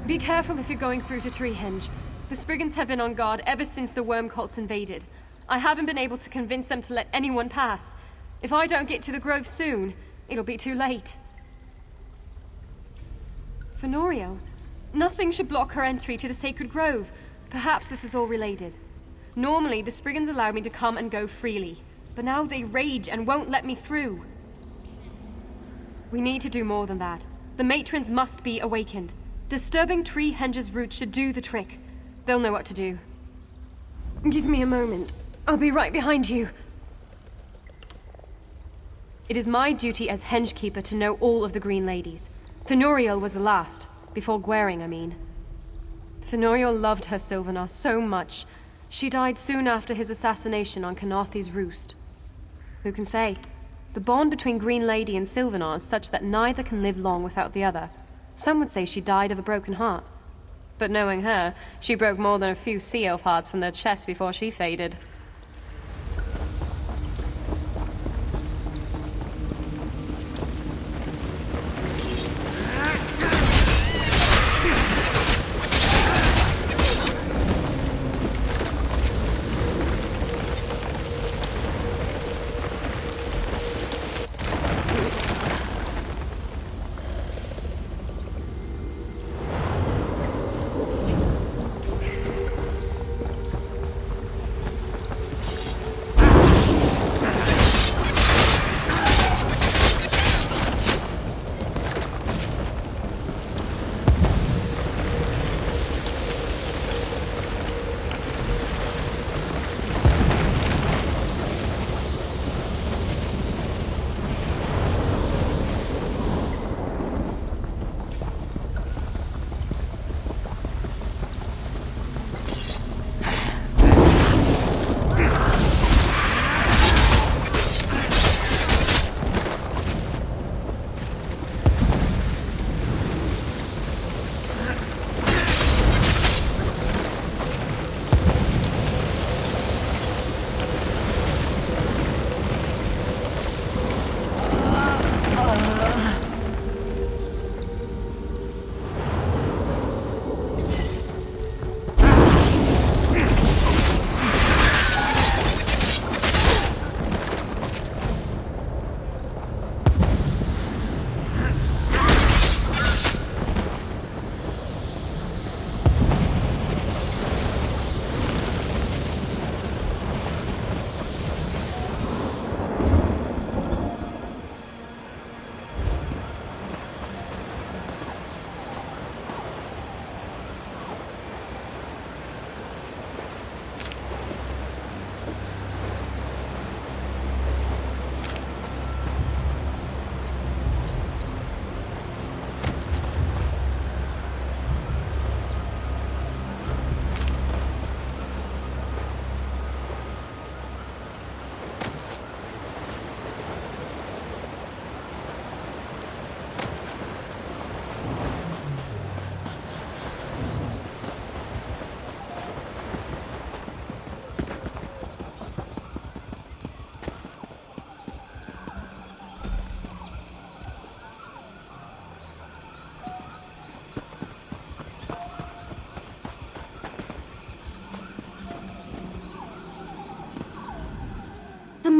S16: Be careful if you're going through to Treehenge. The Spriggans have been on guard ever since the worm cults invaded. I haven't been able to convince them to let anyone pass. If I don't get to the grove soon, it'll be too late. Fenoriel, nothing should block her entry to the sacred grove. Perhaps this is all related. Normally, the Spriggans allow me to come and go freely, but now they rage and won't let me through. We need to do more than that. The matrons must be awakened. Disturbing Treehenge's roots should do the trick. They'll know what to do. Give me a moment. I'll be right behind you. It is my duty as Hengekeeper to know all of the Green Ladies. Fenoriel was the last, before Gwaring, I mean. Fenoriel loved her Sylvanar so much. She died soon after his assassination on Canarthi's roost. Who can say? The bond between Green Lady and Sylvanar is such that neither can live long without the other. Some would say she died of a broken heart. But knowing her, she broke more than a few sea elf hearts from their chests before she faded.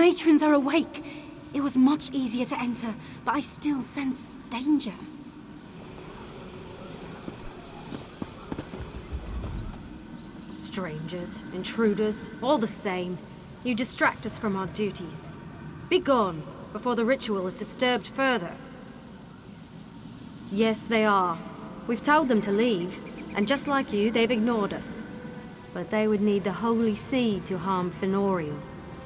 S21: Matrons are awake. It was much easier to enter, but I still sense danger. Strangers, intruders, all the same. You distract us from our duties. Be gone, before the ritual is disturbed further. Yes, they are. We've told them to leave, and just like you, they've ignored us. But they would need the Holy Seed to harm Fenoriel.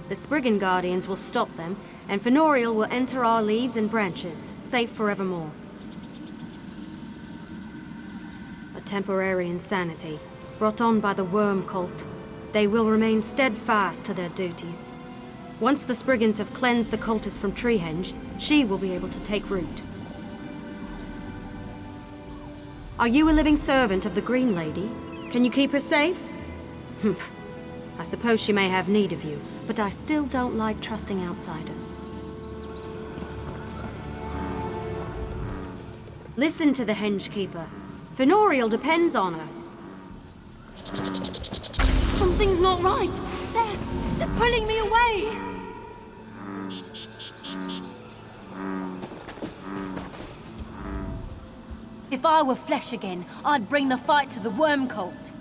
S21: The Spriggan Guardians will stop them, and Fenoriel will enter our leaves and branches, safe forevermore. A temporary insanity, brought on by the Worm Cult. They will remain steadfast to their duties. Once the Spriggans have cleansed the cultists from Treehenge, she will be able to take root. Are you a living servant of the Green Lady? Can you keep her safe? Humph. I suppose she may have need of you, but I still don't like trusting outsiders. Listen to the Hengekeeper. Fenoriel depends on her. Something's not right. They're pulling me away. If I were flesh again, I'd bring the fight to the Worm Cult.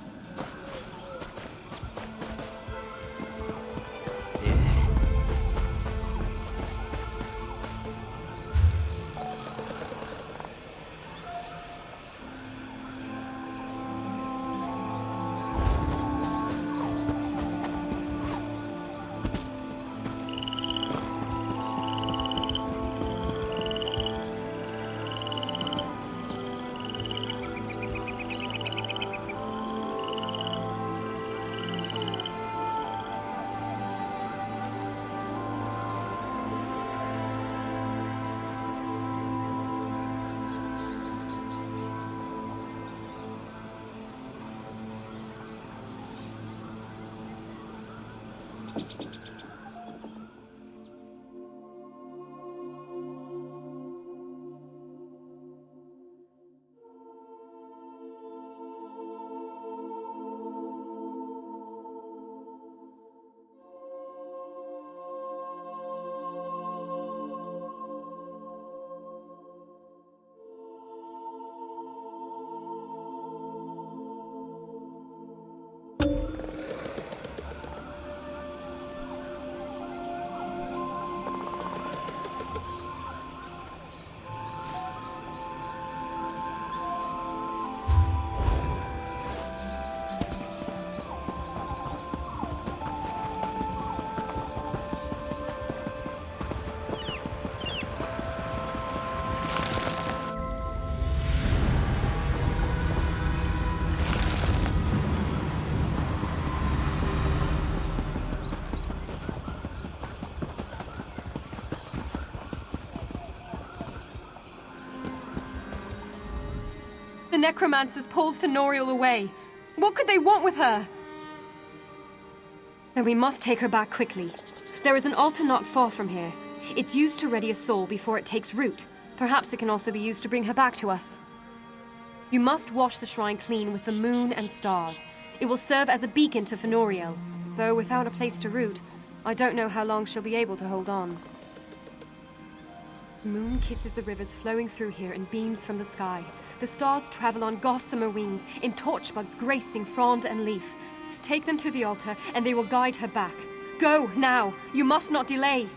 S16: The necromancers pulled Fenoriel away. What could they want with her? Then we must take her back quickly. There is an altar not far from here. It's used to ready a soul before it takes root. Perhaps it can also be used to bring her back to us. You must wash the shrine clean with the moon and stars. It will serve as a beacon to Fenoriel. Though without a place to root, I don't know how long she'll be able to hold on. The moon kisses the rivers flowing through here in beams from the sky. The stars travel on gossamer wings, in torchbugs gracing frond and leaf. Take them to the altar, and they will guide her back. Go, now! You must not delay!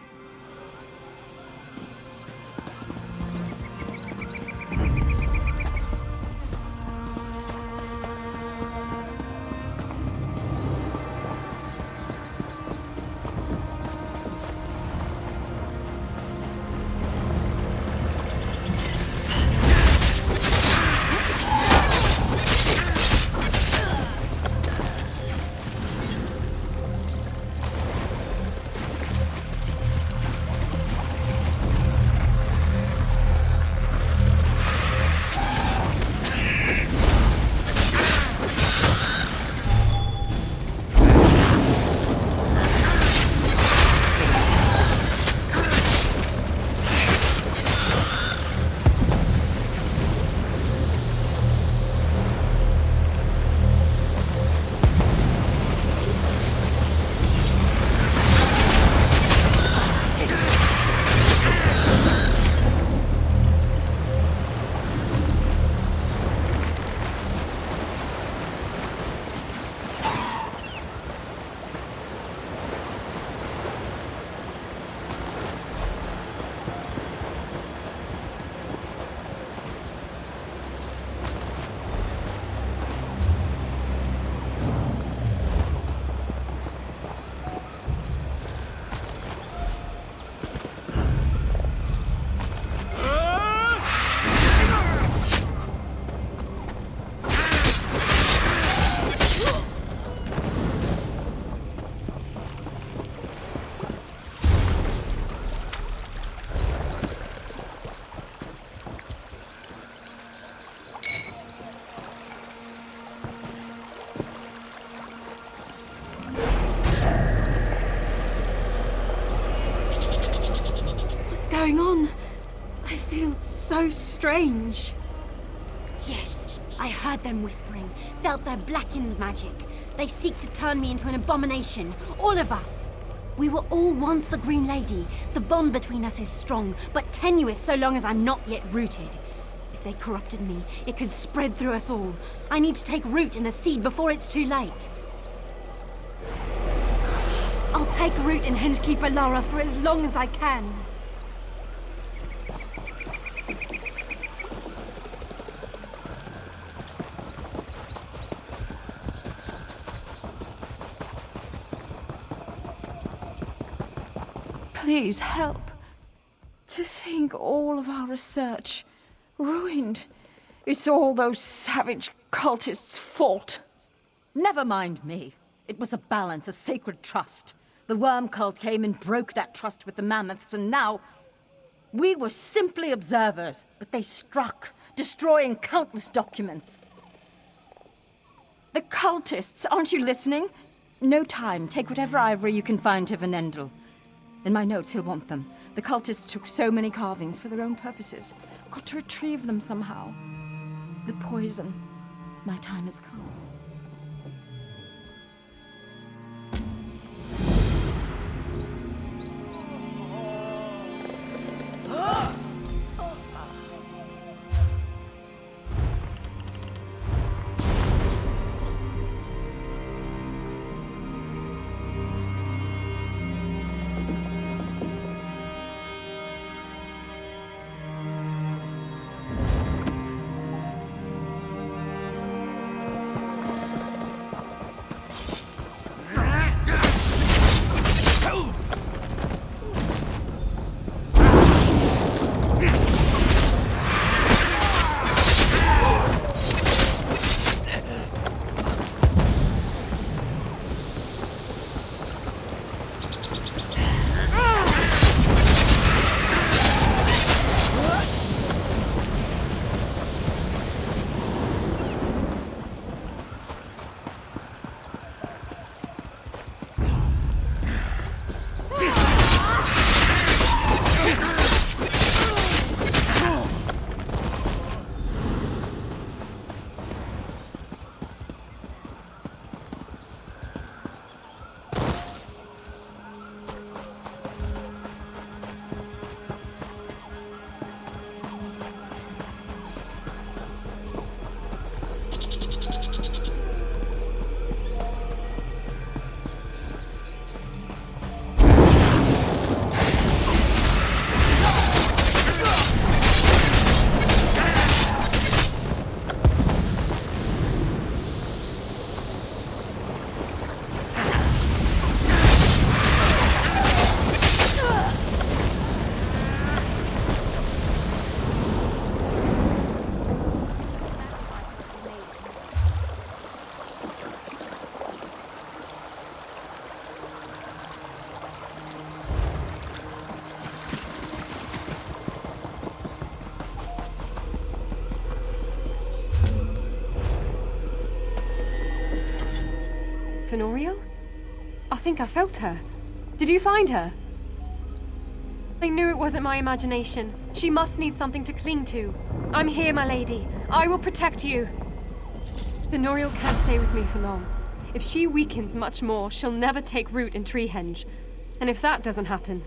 S21: going on? I feel so strange. Yes, I heard them whispering, felt their blackened magic. They seek to turn me into an abomination, all of us. We were all once the Green Lady. The bond between us is strong, but tenuous so long as I'm not yet rooted. If they corrupted me, it could spread through us all. I need to take root in the seed before it's too late. I'll take root in Hengekeeper Lara for as long as I can.
S8: Please help. To think all of our research ruined. It's all those savage cultists' fault.
S2: Never mind me. It was a balance, a sacred trust. The worm cult came and broke that trust with the mammoths, and now... We were simply observers, but they struck, destroying countless documents.
S8: The cultists, aren't you listening? No time. Take whatever ivory you can find to Venendel. In my notes, he'll want them. The cultists took so many carvings for their own purposes. Got to retrieve them somehow. The poison. My time has come.
S16: Fenorio? I think I felt her. Did you find her? I knew it wasn't my imagination. She must need something to cling to. I'm here, my lady. I will protect you. Fenorio can't stay with me for long. If she weakens much more, she'll never take root in Treehenge. And if that doesn't happen,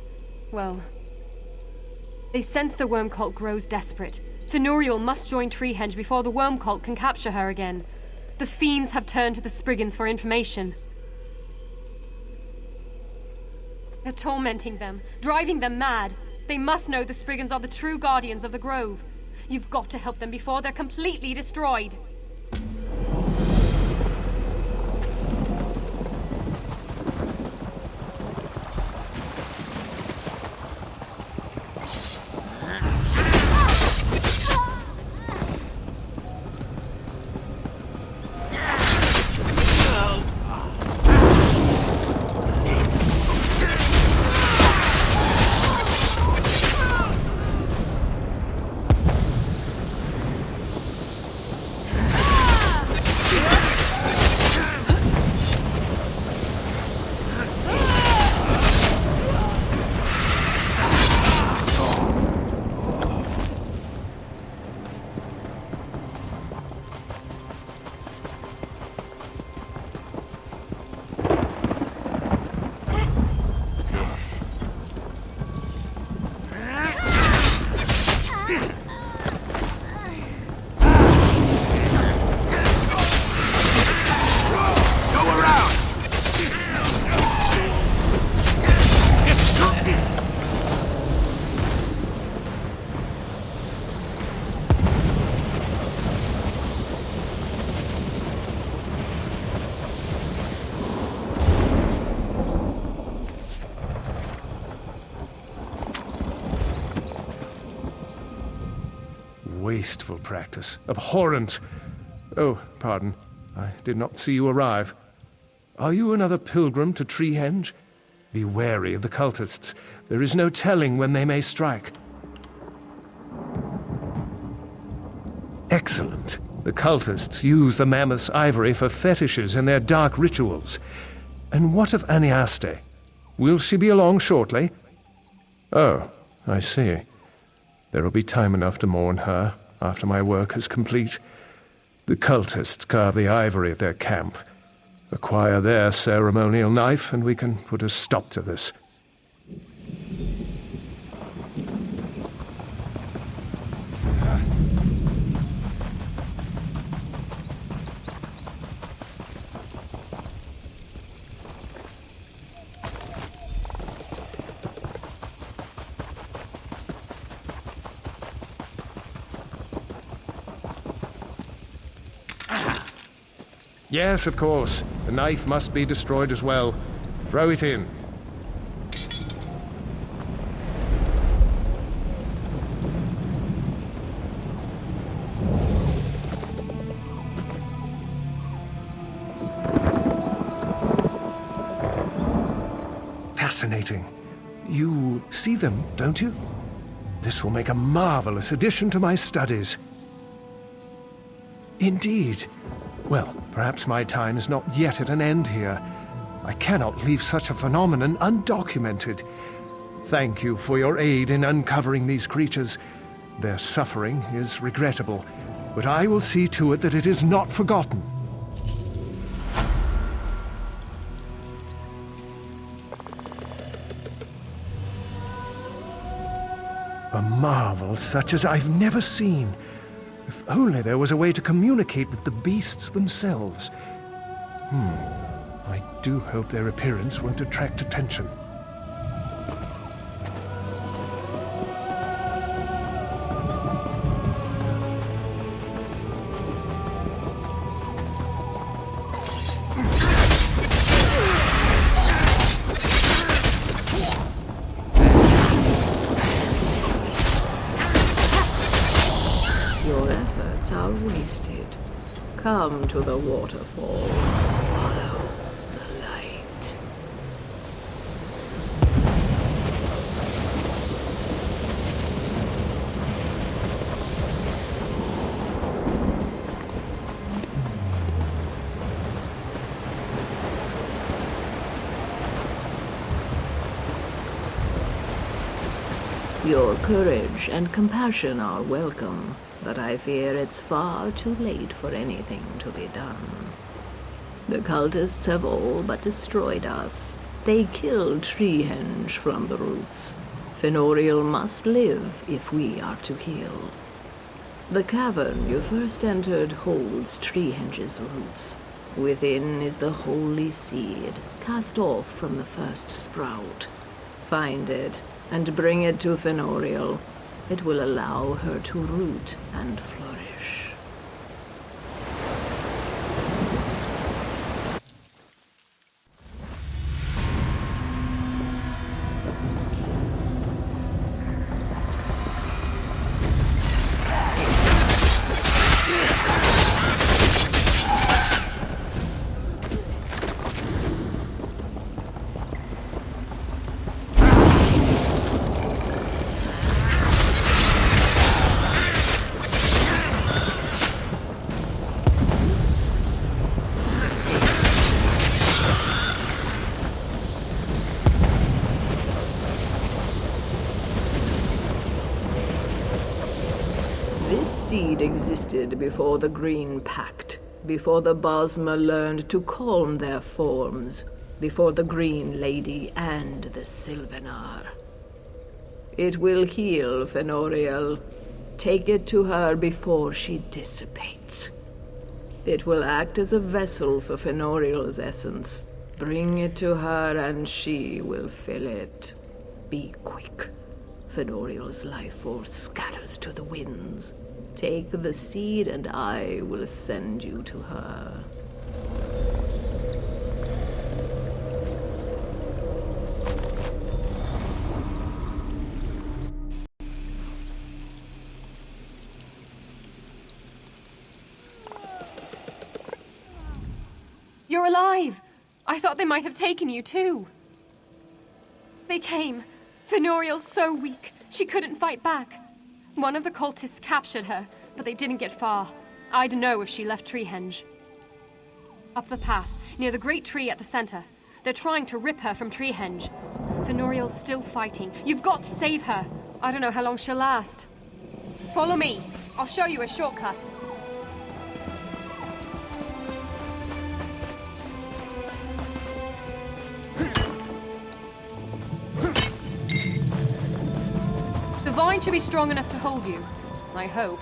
S16: well... They sense the worm cult grows desperate. Fenuriel must join Treehenge before the worm cult can capture her again. The fiends have turned to the Spriggans for information. They're tormenting them, driving them mad. They must know the Spriggans are the true guardians of the Grove. You've got to help them before they're completely destroyed.
S3: wasteful practice. Abhorrent. Oh, pardon. I did not see you arrive. Are you another pilgrim to Treehenge? Be wary of the cultists. There is no telling when they may strike. Excellent. The cultists use the mammoth's ivory for fetishes in their dark rituals. And what of Aniaste? Will she be along shortly? Oh, I see. There will be time enough to mourn her after my work is complete. The cultists carve the ivory at their camp. Acquire their ceremonial knife, and we can put a stop to this. Yes, of course. The knife must be destroyed as well. Throw it in. Fascinating. You see them, don't you? This will make a marvelous addition to my studies. Indeed. Well, perhaps my time is not yet at an end here. I cannot leave such a phenomenon undocumented. Thank you for your aid in uncovering these creatures. Their suffering is regrettable, but I will see to it that it is not forgotten. A marvel such as I've never seen. If only there was a way to communicate with the beasts themselves. I do hope their appearance won't attract attention.
S6: Come to the waterfall. Follow the light. Your courage and compassion are welcome. But I fear it's far too late for anything to be done. The cultists have all but destroyed us. They killed Treehenge from the roots. Fenoriel must live if we are to heal. The cavern you first entered holds Treehenge's roots. Within is the holy seed, cast off from the first sprout. Find it, and bring it to Fenoriel. It will allow her to root and flourish. Seed existed before the Green Pact, before the Bosmer learned to calm their forms, before the Green Lady and the Sylvanar. It will heal Fenoriel. Take it to her before she dissipates. It will act as a vessel for Fenoriel's essence. Bring it to her and she will fill it. Be quick. Fenoriel's life force scatters to the winds. Take the seed and I will send you to her.
S16: You're alive! I thought they might have taken you too. They came. Fenuriel's so weak, she couldn't fight back. One of the cultists captured her, but they didn't get far. I'd know if she left Treehenge. Up the path, near the great tree at the center. They're trying to rip her from Treehenge. Fenuriel's still fighting. You've got to save her. I don't know how long she'll last. Follow me. I'll show you a shortcut. The vine should be strong enough to hold you. I hope.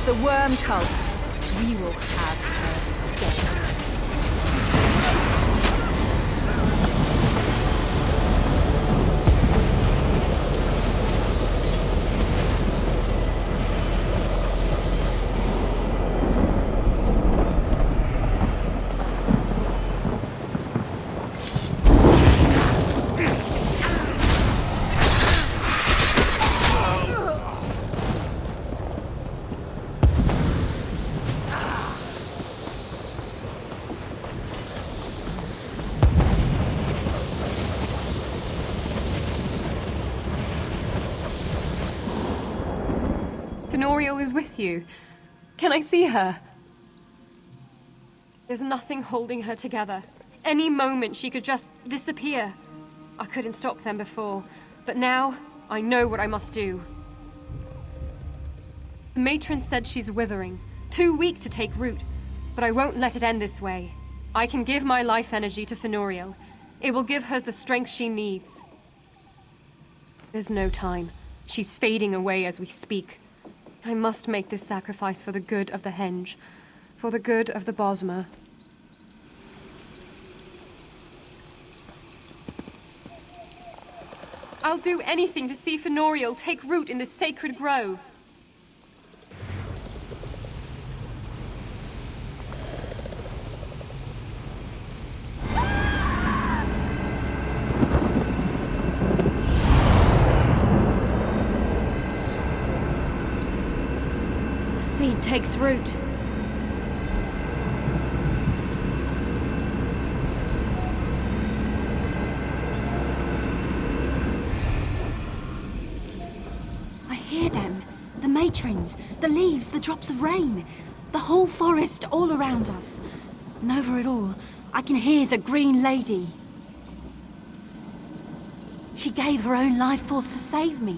S5: The worm cult. We will have her say.
S16: Fenuriel is with you. Can I see her? There's nothing holding her together. Any moment she could just disappear. I couldn't stop them before, but now I know what I must do. The matron said she's withering, too weak to take root, but I won't let it end this way. I can give my life energy to Fenuriel. It will give her the strength she needs. There's no time. She's fading away as we speak. I must make this sacrifice for the good of the Henge, for the good of the Bosmer. I'll do anything to see Fenuriel take root in this sacred grove.
S21: Seed takes root. I hear them. The matrons, the leaves, the drops of rain. The whole forest all around us. And over it all, I can hear the Green Lady. She gave her own life force to save me.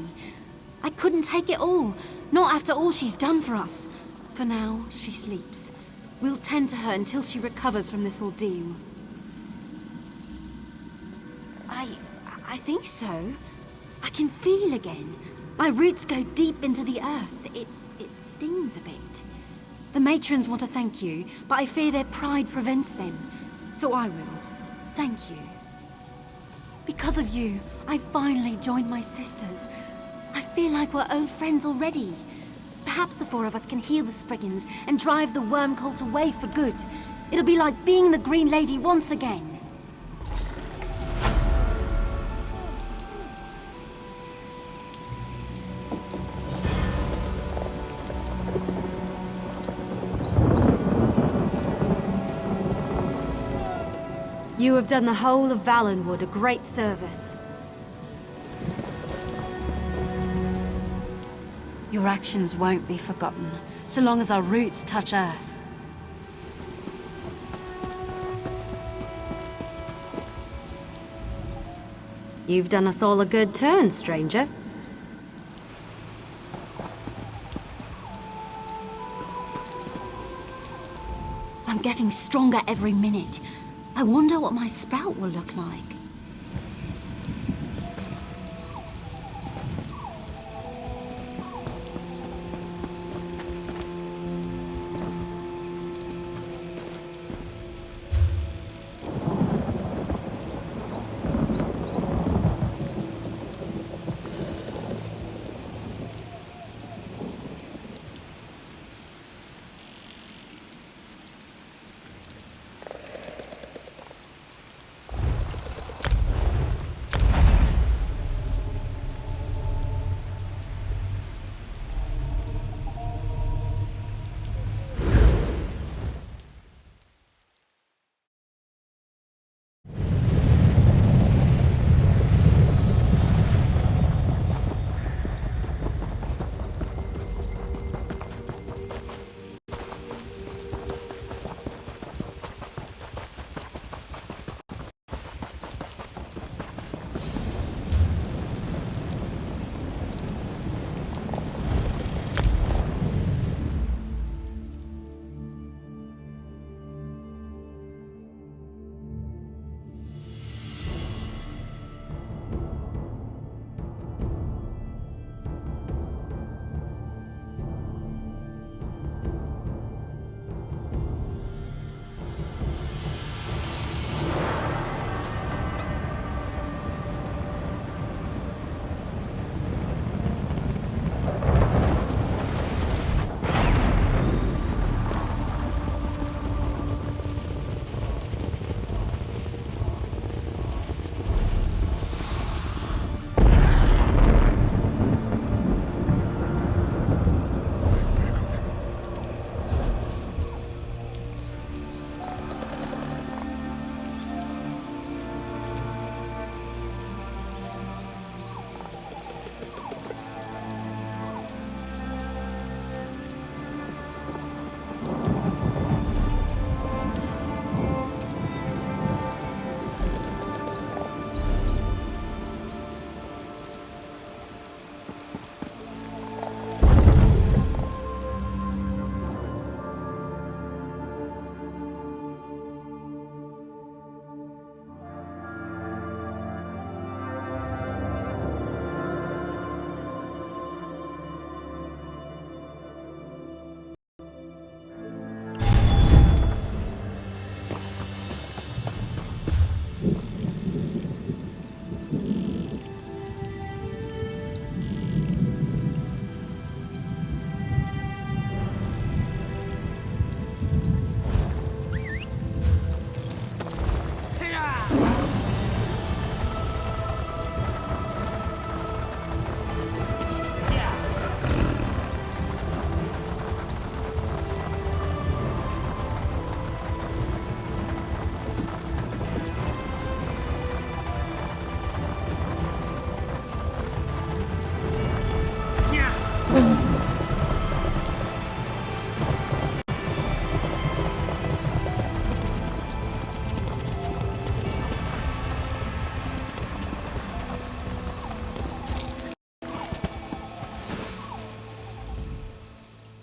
S21: I couldn't take it all. Not after all she's done for us. For now, she sleeps. We'll tend to her until she recovers from this ordeal. I think so. I can feel again. My roots go deep into the earth. It stings a bit. The matrons want to thank you, but I fear their pride prevents them. So I will. Thank you. Because of you, I finally joined my sisters. I feel like we're old friends already. Perhaps the four of us can heal the Spriggans and drive the worm cult away for good. It'll be like being the Green Lady once again. You have done the whole of Valenwood a great service. Your actions won't be forgotten, so long as our roots touch Earth. You've done us all a good turn, stranger. I'm getting stronger every minute. I wonder what my sprout will look like.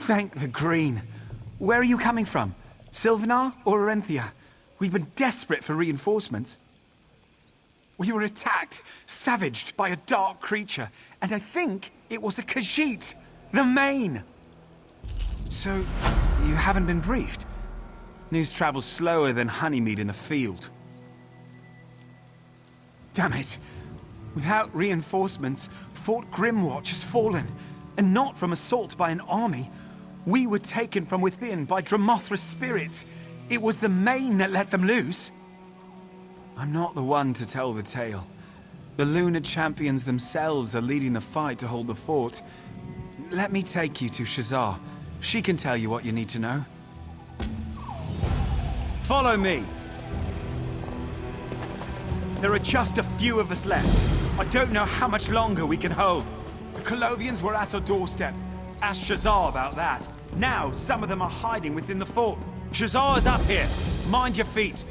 S10: Thank the Green. Where are you coming from? Sylvanar or Orenthia? We've been desperate for reinforcements. We were attacked, savaged by a dark creature, and I think it was a Khajiit, the Main. So, you haven't been briefed? News travels slower than honeymead in the field. Damn it. Without reinforcements, Fort Grimwatch has fallen, and not from assault by an army. We were taken from within by Dramothra's spirits. It was the Main that let them loose. I'm not the one to tell the tale. The Lunar Champions themselves are leading the fight to hold the fort. Let me take you to Shazar. She can tell you what you need to know. Follow me. There are just a few of us left. I don't know how much longer we can hold. The Colovians were at our doorstep. Ask Shazar about that. Now, some of them are hiding within the fort. Shazar's up here. Mind your feet.